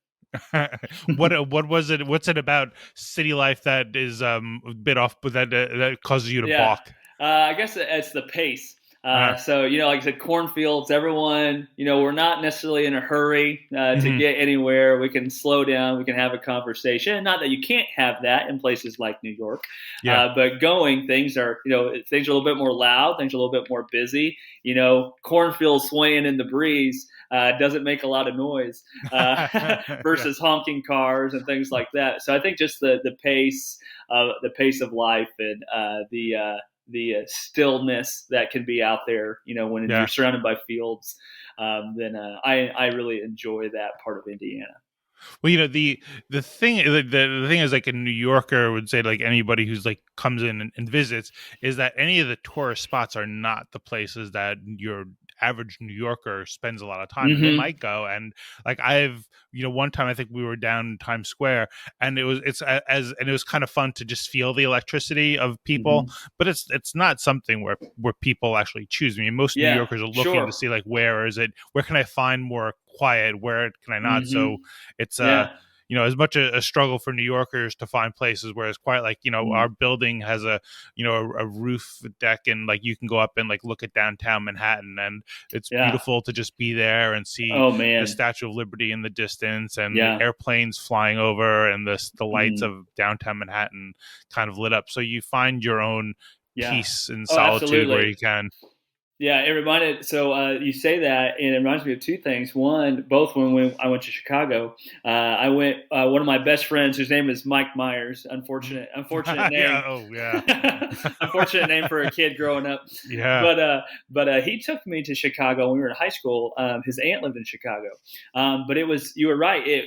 What was it? What's it about city life that is a bit off, but that causes you to Yeah, balk? I guess it's the pace. Uh, So like I said, cornfields. Everyone, we're not necessarily in a hurry to mhm. get anywhere. We can slow down. We can have a conversation. Not that you can't have that in places like New York, Yeah. but things are things are a little bit more loud. Things are a little bit more busy. Cornfields swaying in the breeze. Doesn't make a lot of noise Yeah. versus honking cars and things like that. So I think just the pace of life and the stillness that can be out there, when you're Yeah. surrounded by fields, then I really enjoy that part of Indiana. Well, the thing is, like a New Yorker would say, like anybody who's like comes in and visits, is that any of the tourist spots are not the places that your average New Yorker spends a lot of time, and they Mm-hmm. might go. And like one time I think we were down in Times Square, and it was kind of fun to just feel the electricity of people, Mm-hmm. but it's not something where people actually choose. I mean, most New Yeah, Yorkers are looking to sure. see like where can I find more quiet, where can I not? So Mm-hmm. it's Yeah. as much a struggle for New Yorkers to find places where it's quiet. Like Mm. our building has a roof deck, and like you can go up and like look at downtown Manhattan, and it's Yeah. beautiful to just be there and see Oh the man. Statue of Liberty in the distance and the Yeah. airplanes flying over and the lights Mm. of downtown Manhattan kind of lit up. So you find your own Yeah. peace and Oh, solitude where absolutely. you can. Yeah, it reminded. So you say that, and it reminds me of two things. One, both when I went to Chicago, I went. One of my best friends, whose name is Mike Myers. Unfortunate Yeah. name. Oh yeah. Unfortunate name for a kid growing up. Yeah. But he took me to Chicago when we were in high school. His aunt lived in Chicago, but it was you were right.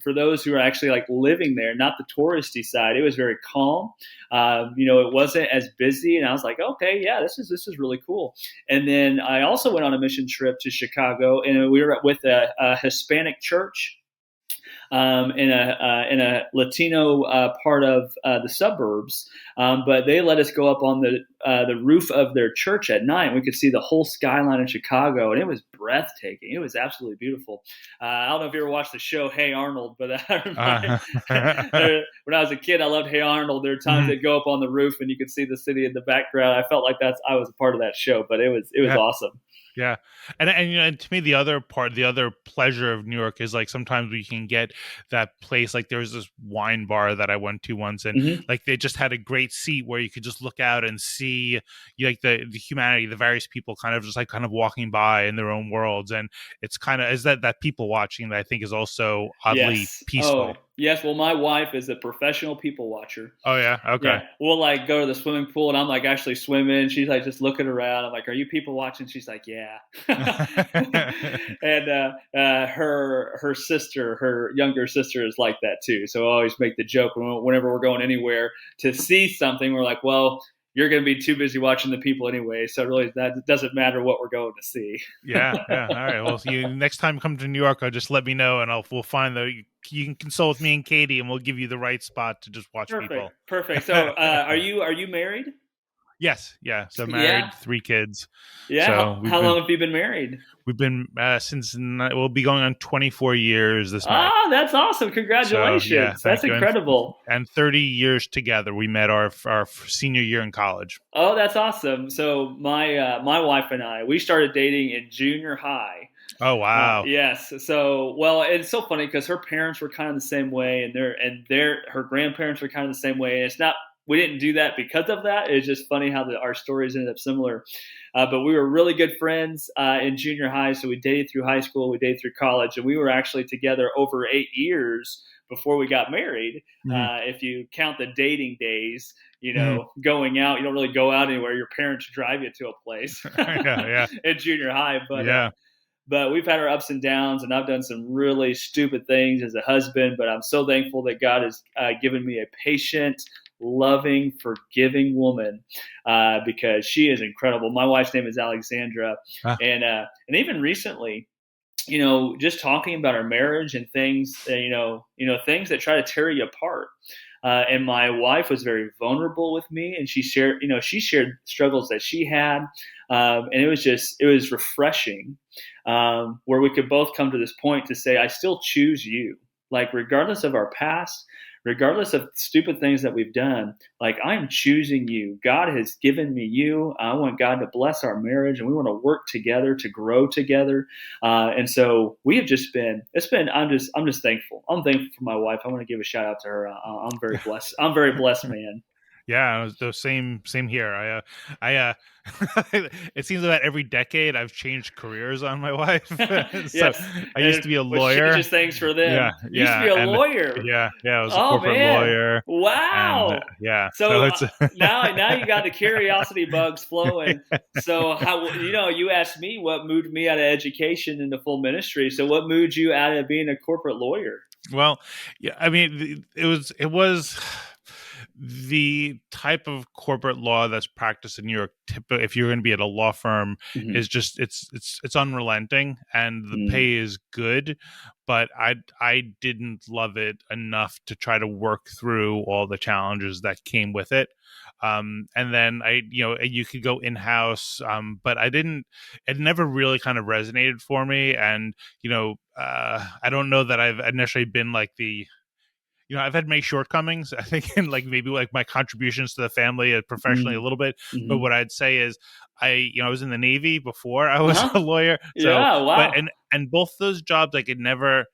For those who are actually like living there, not the touristy side, it was very calm. It wasn't as busy, and I was like, okay, yeah, this is really cool. And then I also went on a mission trip to Chicago, and we were with a Hispanic church in a Latino part of the suburbs. But they let us go up on the roof of their church at night. We could see the whole skyline of Chicago, and it was breathtaking. It was absolutely beautiful. I don't know if you ever watched the show Hey Arnold, but Uh, when I was a kid, I loved Hey Arnold. There were times mhm. they'd go up on the roof, and you could see the city in the background. I felt like I was a part of that show, but it was Yeah. awesome. Yeah, and to me, the other pleasure of New York is like sometimes we can get that place. Like there was this wine bar that I went to once, and Mm-hmm. like they just had a great seat where you could just look out and see like the humanity, the various people, kind of walking by in their own worlds, and it's kind of is that people watching that I think is also oddly Yes. Oh, peaceful. yes. Well, my wife is a professional people watcher. Oh yeah, okay. Yeah, we'll like go to the swimming pool, and I'm like actually swimming. She's like just looking around. I'm like, "Are you people watching?" She's like, "Yeah." And her sister, her younger sister, is like that too. So I always make the joke whenever we're going anywhere to see something. We're like, "Well." you're going to be too busy watching the people anyway. So really, that doesn't matter what we're going to see. Yeah, yeah. All right. Well, you next time you come to New York, I'll just let me know, and we'll find you can consult with me and Katie, and we'll give you the right spot to just watch Perfect, people. perfect. So, are you married? Yes, yeah. So Yeah, married, 3 kids. yeah. So How long have you been married? we've been we'll be going on 24 years this May. Oh, that's awesome! So yeah, Congratulations. That's thank you. incredible. And 30 years together. We met our senior year in college. Oh, that's awesome. So my wife and I, we started dating in junior high. Oh wow. Yes. So, well, it's so funny because her parents were kind of the same way, and her grandparents were kind of the same way. And it's not we didn't do that because of that. It's just funny how our stories ended up similar. But we were really good friends in junior high. So we dated through high school, we dated through college, and we were actually together over 8 years before we got married. Mm-hmm. If you count the dating days, Mm-hmm. going out, you don't really go out anywhere. Your parents drive you to a place Yeah, in junior high. yeah. But we've had our ups and downs, and I've done some really stupid things as a husband. But I'm so thankful that God has given me a patient, loving, forgiving woman because she is incredible. My wife's name is Alexandra, Ah. and even recently, just talking about our marriage and things, things that try to tear you apart. And my wife was very vulnerable with me, and she shared struggles that she had, and it was refreshing, where we could both come to this point to say, I still choose you, like regardless of our past, regardless of stupid things that we've done, like I'm choosing you. God has given me you. I want God to bless our marriage, and we want to work together to grow together. And so we have I'm just thankful. I'm thankful for my wife. I want to give a shout out to her. I'm very blessed. I'm very blessed, man. Yeah, the same here. It seems that every decade I've changed careers on my wife. So Yes. I used to be a Which lawyer. changes things for them. Yeah, You used to yeah, be a and lawyer. yeah, I was a Oh corporate man. lawyer, and Wow. yeah, So so it's now you got the curiosity bugs flowing. So how you asked me what moved me out of education into full ministry. So what moved you out of being a corporate lawyer? well, yeah. I mean, it was the type of corporate law that's practiced in New York. If you're going to be at a law firm, Mm-hmm. is just it's unrelenting, and the Mm-hmm. pay is good, but I didn't love it enough to try to work through all the challenges that came with it. And then you could go in house, but I didn't. It never really kind of resonated for me, and I don't know that I've initially been like I've had many shortcomings, I think, in like maybe like my contributions to the family professionally a little bit. But Mm-hmm. what I'd say is I was in the Navy before I was a Uh-huh. lawyer. So, Yeah. but, Wow. and both those jobs, like it never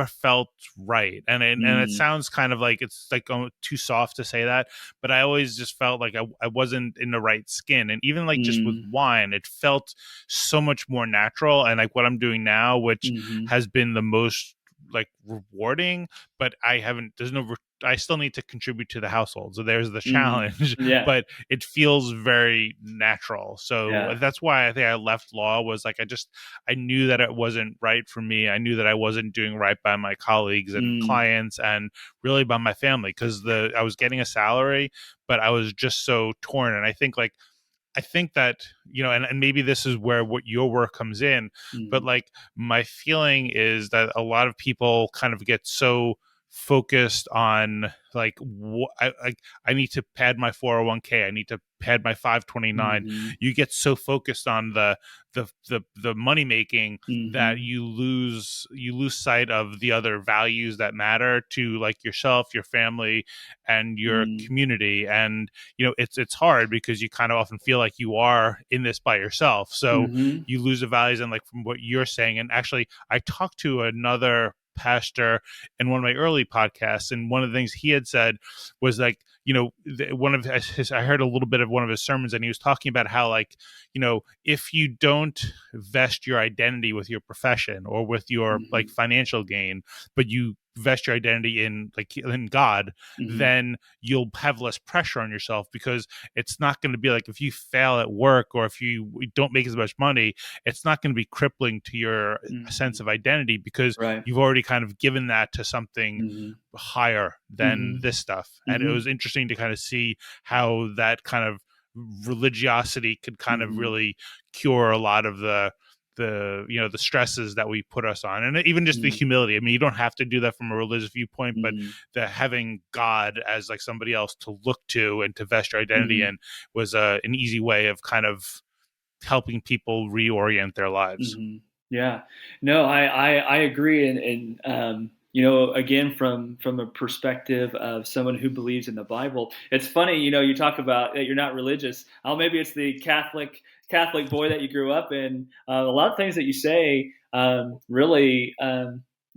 felt right. And it Mm. sounds kind of like it's like too soft to say that, but I always just felt like I wasn't in the right skin. And even like just with Mm. wine, it felt so much more natural. And like what I'm doing now, which Mm-hmm. has been the most like rewarding, but I still need to contribute to the household, so there's the Mm. challenge. Yeah. But it feels very natural, so Yeah. that's why I think I left law. Was like I knew that it wasn't right for me. I knew that I wasn't doing right by my colleagues and Mm. clients, and really by my family, because I was getting a salary, but I was just so torn. And I think that, and maybe this is where what your work comes in, but Mm. like my feeling is that a lot of people kind of get so focused on like I need to pad my 401k, I need to pad my 529. Mm-hmm. You get so focused on the money making that Mm-hmm. you lose sight of the other values that matter to like yourself, your family, and your Mm. community. And it's hard because you kind of often feel like you are in this by yourself, so Mm-hmm. you lose the values. And like from what you're saying, and actually I talked to another pastor in one of my early podcasts, and one of the things he had said was like, one of I heard a little bit of one of his sermons, and he was talking about how like, if you don't vest your identity with your profession or with your like Mm-hmm. financial gain, but you vest your identity in God, Mm-hmm. then you'll have less pressure on yourself, because it's not going to be like if you fail at work or if you don't make as much money, it's not going to be crippling to your Mm-hmm. sense of identity, because Right. you've already kind of given that to something Mm-hmm. higher than Mm-hmm. this stuff. And it Mm-hmm. was interesting to kind of see how that kind of religiosity could kind of Mm-hmm. really cure a lot of the the stresses that we put us on, and even just the humility. I mean, you don't have to do that from a religious viewpoint, but Mm-hmm. the having God as like somebody else to look to and to vest your identity Mm-hmm. in was an easy way of kind of helping people reorient their lives. Mm-hmm. Yeah, no, I agree, and again, from a perspective of someone who believes in the Bible, it's funny, you talk about that you're not religious. Oh, maybe it's the Catholic boy that you grew up in. A lot of things that you say, really,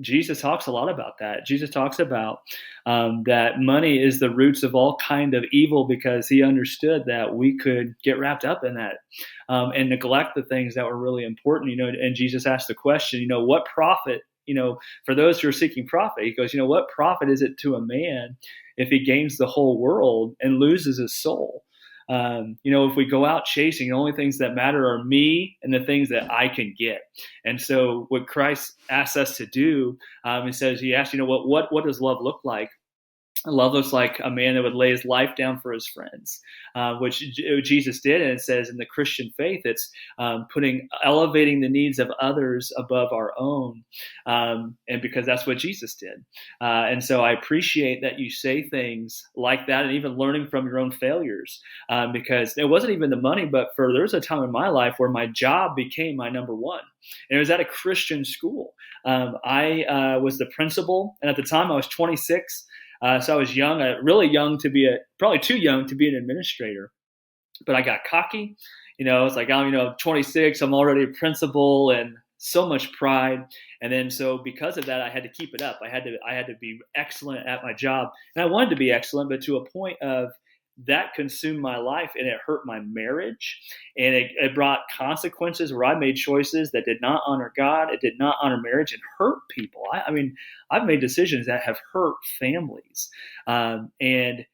Jesus talks a lot about that. Jesus talks about that money is the roots of all kind of evil because he understood that we could get wrapped up in that and neglect the things that were really important. And Jesus asked the question, what profit? For those who are seeking profit, he goes, what profit is it to a man if he gains the whole world and loses his soul? If we go out chasing, the only things that matter are me and the things that I can get. And so, what Christ asks us to do, he asks, what does love look like? Love looks like a man that would lay his life down for his friends, which Jesus did. And it says in the Christian faith, it's elevating the needs of others above our own. And because that's what Jesus did. And so I appreciate that you say things like that and even learning from your own failures, because it wasn't even the money, but there was a time in my life where my job became my number one. And it was at a Christian school. I was the principal. And at the time I was 26. So I was young, really young probably too young to be an administrator, but I got cocky. It's like, I'm 26, I'm already a principal, and so much pride. And then, so because of that, I had to keep it up. I had to be excellent at my job, and I wanted to be excellent, but to a point of that consumed my life, and it hurt my marriage, and it brought consequences where I made choices that did not honor God, it did not honor marriage, and hurt people. I mean, I've made decisions that have hurt families, and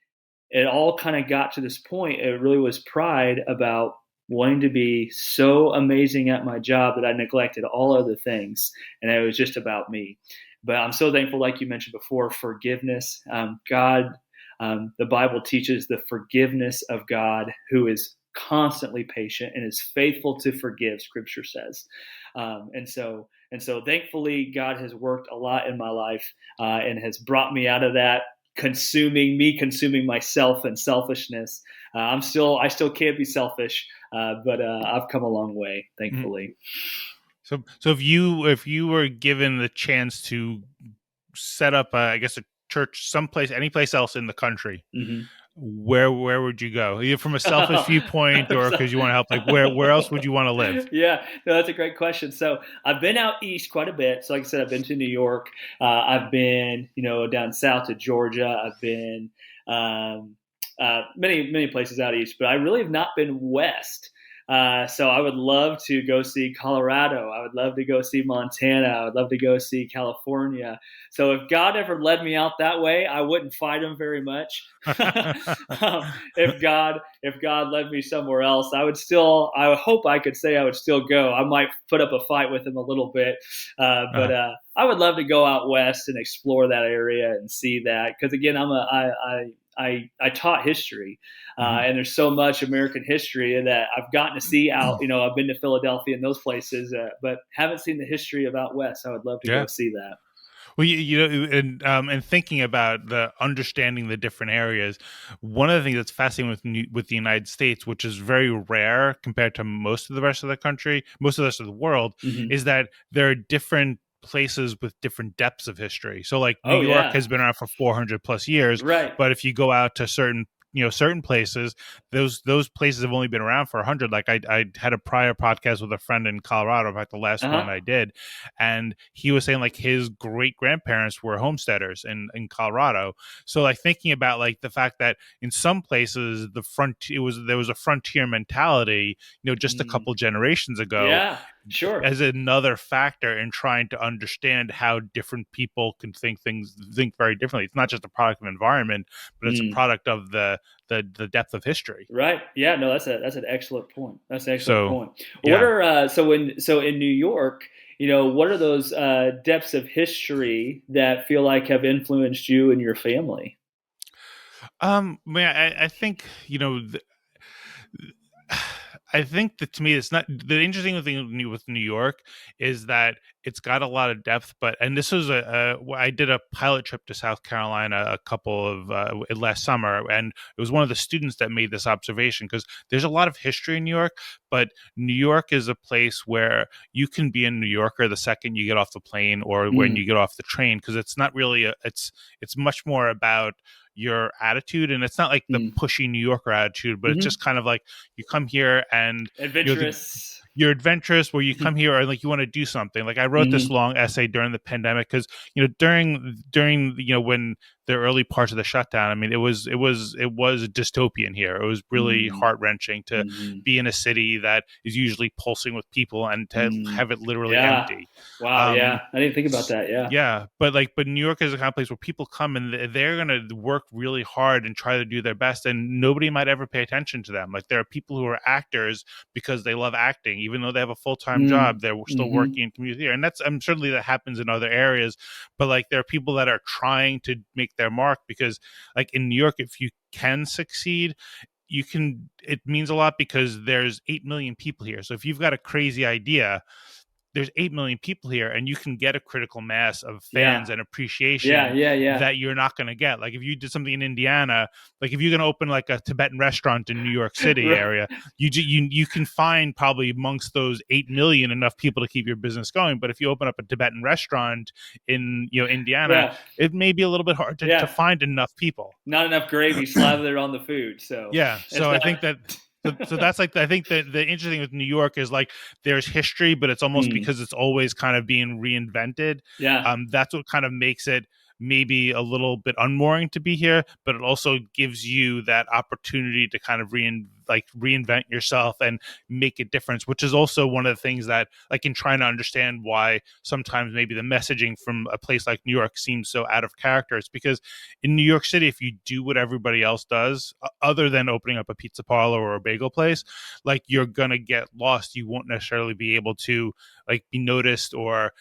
it all kind of got to this point. It really was pride about wanting to be so amazing at my job that I neglected all other things, and it was just about me. But I'm so thankful, like you mentioned before, forgiveness. God, the Bible teaches the forgiveness of God, who is constantly patient and is faithful to forgive, Scripture says. And so thankfully, God has worked a lot in my life and has brought me out of that consuming myself and selfishness. I still can't be selfish, but I've come a long way, thankfully. So if you were given the chance to set up, I guess, a church any place else in the country, Mm-hmm. where would you go? Either from a selfish viewpoint or because you want to help. Like where else would you want to live? Yeah, no, that's a great question. So I've been out east quite a bit. So like I said, I've been to New York. I've been, down south to Georgia. I've been many places out east, but I really have not been west. So I would love to go see Colorado. I would love to go see Montana. I would love to go see California. So if God ever led me out that way, I wouldn't fight him very much. If God led me somewhere else, I hope I could say I would still go. I might put up a fight with him a little bit, but I would love to go out west and explore that area and see that. Because again, I taught history, and there's so much American history that I've gotten to see out. I've been to Philadelphia and those places, but haven't seen the history of out west. I would love to go see that. Well, and thinking about understanding the different areas, one of the things that's fascinating with the United States, which is very rare compared to most of the rest of the country, most of the rest of the world, is that there are different places with different depths of history. So like New York has been around for 400 plus years, right? But if you go out to certain places, those places have only been around for 100. Like I had a prior podcast with a friend in Colorado, in fact the last one I did, and he was saying like his great grandparents were homesteaders in Colorado. So like thinking about like the fact that in some places there was a frontier mentality, just a couple generations ago. Yeah, sure. As another factor in trying to understand how different people can think very differently. It's not just a product of environment, but it's a product of the depth of history. Right. Yeah. No, that's an excellent point. That's an excellent point. Yeah. What are so in New York, what are those depths of history that feel like have influenced you and your family? I think I think that to me, it's not the interesting thing with New York is that it's got a lot of depth. But and this was I did a pilot trip to South Carolina a couple of last summer, and it was one of the students that made this observation because there's a lot of history in New York, but New York is a place where you can be a New Yorker the second you get off the plane or when Mm, you get off the train because it's not really it's much more about your attitude, and it's not like the mm, pushy New Yorker attitude, but it's hmm. just kind of like you come here and the Adventurous. you're adventurous where you Hmm. come here and like you want to do something. Like I wrote this Hmm. long essay during the pandemic because during when the early parts of the shutdown, I mean it was dystopian here. It was really Hmm. heart wrenching to Hmm. be in a city that is usually pulsing with people and to Mm. have it literally Yeah. empty. Wow. um Yeah. I didn't think about that. Yeah. yeah, but New York is a kind of place where people come and they're going to work really hard and try to do their best, and nobody might ever pay attention to them. Like there are people who are actors because they love acting, even though they have a full time Mm. job. They're still Hmm. working in community here, and that's I'm certainly that happens in other areas. But like there are people that are trying to make their mark because, like in New York, if you can succeed, you can. It means a lot because there's 8 million people here. So if you've got a crazy idea, there's 8 million people here and you can get a critical mass of Yeah. fans and Yeah. appreciation Yeah. Yeah. that you're not going to get. Like if you did something in Indiana, like if you're going to open like a Tibetan restaurant in New York City Right. area, you can find probably amongst those 8 million enough people to keep your business going. But if you open up a Tibetan restaurant in Indiana, Yeah. it may be a little bit hard to Yeah. find enough people. Not enough gravy slathered on the food, so Yeah, it's so I not. think that so that's like I think that the interesting thing with New York is like there's history, but it's almost Mm. because it's always kind of being reinvented. Yeah. That's what kind of makes it maybe a little bit unmooring to be here, but it also gives you that opportunity to kind of reinvent yourself and make a difference, which is also one of the things that like in trying to understand why sometimes maybe the messaging from a place like New York seems so out of character. It's because in New York City, if you do what everybody else does, other than opening up a pizza parlor or a bagel place, like you're gonna get lost. You won't necessarily be able to like be noticed or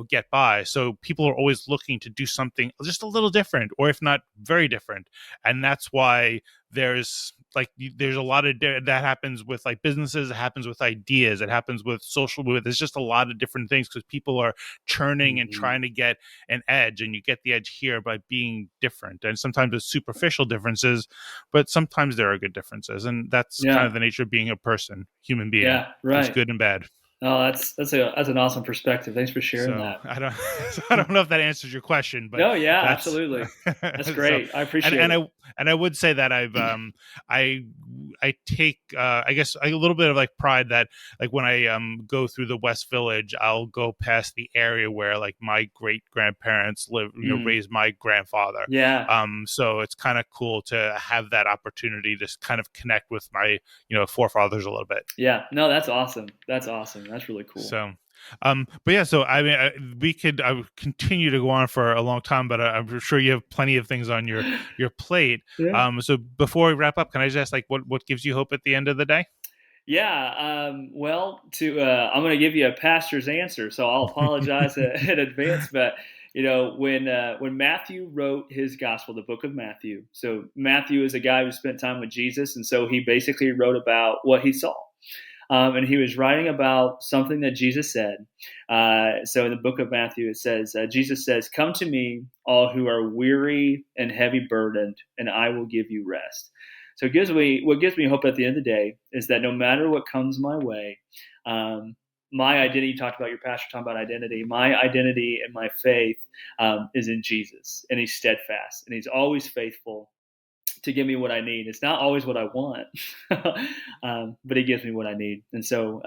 get by. So people are always looking to do something just a little different, or if not very different, and that's why there's a lot of that happens with like businesses, it happens with ideas, it happens with social movement. There's just a lot of different things because people are churning and Mhm. trying to get an edge, and you get the edge here by being different. And sometimes it's superficial differences, but sometimes there are good differences, and that's kind Yeah. of the nature of being a person, human being. Yeah. There's Right. good and bad. Oh, that's an awesome perspective. Thanks for sharing So that. I don't so I don't know if that answers your question, but No, yeah, that's absolutely. That's so great. I and appreciate and it. I would say that I I take I guess a little bit of like pride that like when I go through the West Village, I'll go past the area where like my great grandparents live, Mm. raised my grandfather. Yeah. So it's kind of cool to have that opportunity to kind of connect with my forefathers a little bit. Yeah. No, that's awesome. That's awesome. That's really cool. So, but yeah, so I mean, I would continue to go on for a long time, but I'm sure you have plenty of things on your plate. Yeah. So before we wrap up, can I just ask, like, what gives you hope at the end of the day? Yeah. Well, to I'm going to give you a pastor's answer, so I'll apologize in advance. But when Matthew wrote his gospel, the book of Matthew. So Matthew is a guy who spent time with Jesus, and so he basically wrote about what he saw. And he was writing about something that Jesus said. So in the book of Matthew, it says, Jesus says, "Come to me, all who are weary and heavy burdened, and I will give you rest." So what gives me hope at the end of the day is that no matter what comes my way, um, my identity, you talked about your pastor talking about identity, my identity and my faith is in Jesus, and he's steadfast, and he's always faithful to give me what I need. It's not always what I want, but he gives me what I need. And so,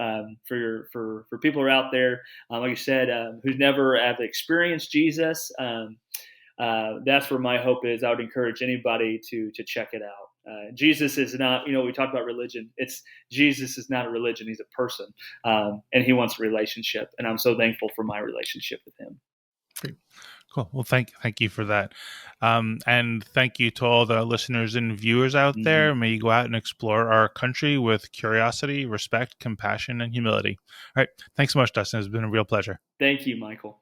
for people who are out there, like I said, who's never have experienced Jesus, that's where my hope is. I would encourage anybody to check it out. Jesus is not, we talked about religion. Jesus is not a religion. He's a person, and he wants a relationship. And I'm so thankful for my relationship with him. Great. Cool. Well, thank you for that, and thank you to all the listeners and viewers out Hmm. there. May you go out and explore our country with curiosity, respect, compassion, and humility. All right. Thanks so much, Dustin. It's been a real pleasure. Thank you, Michael.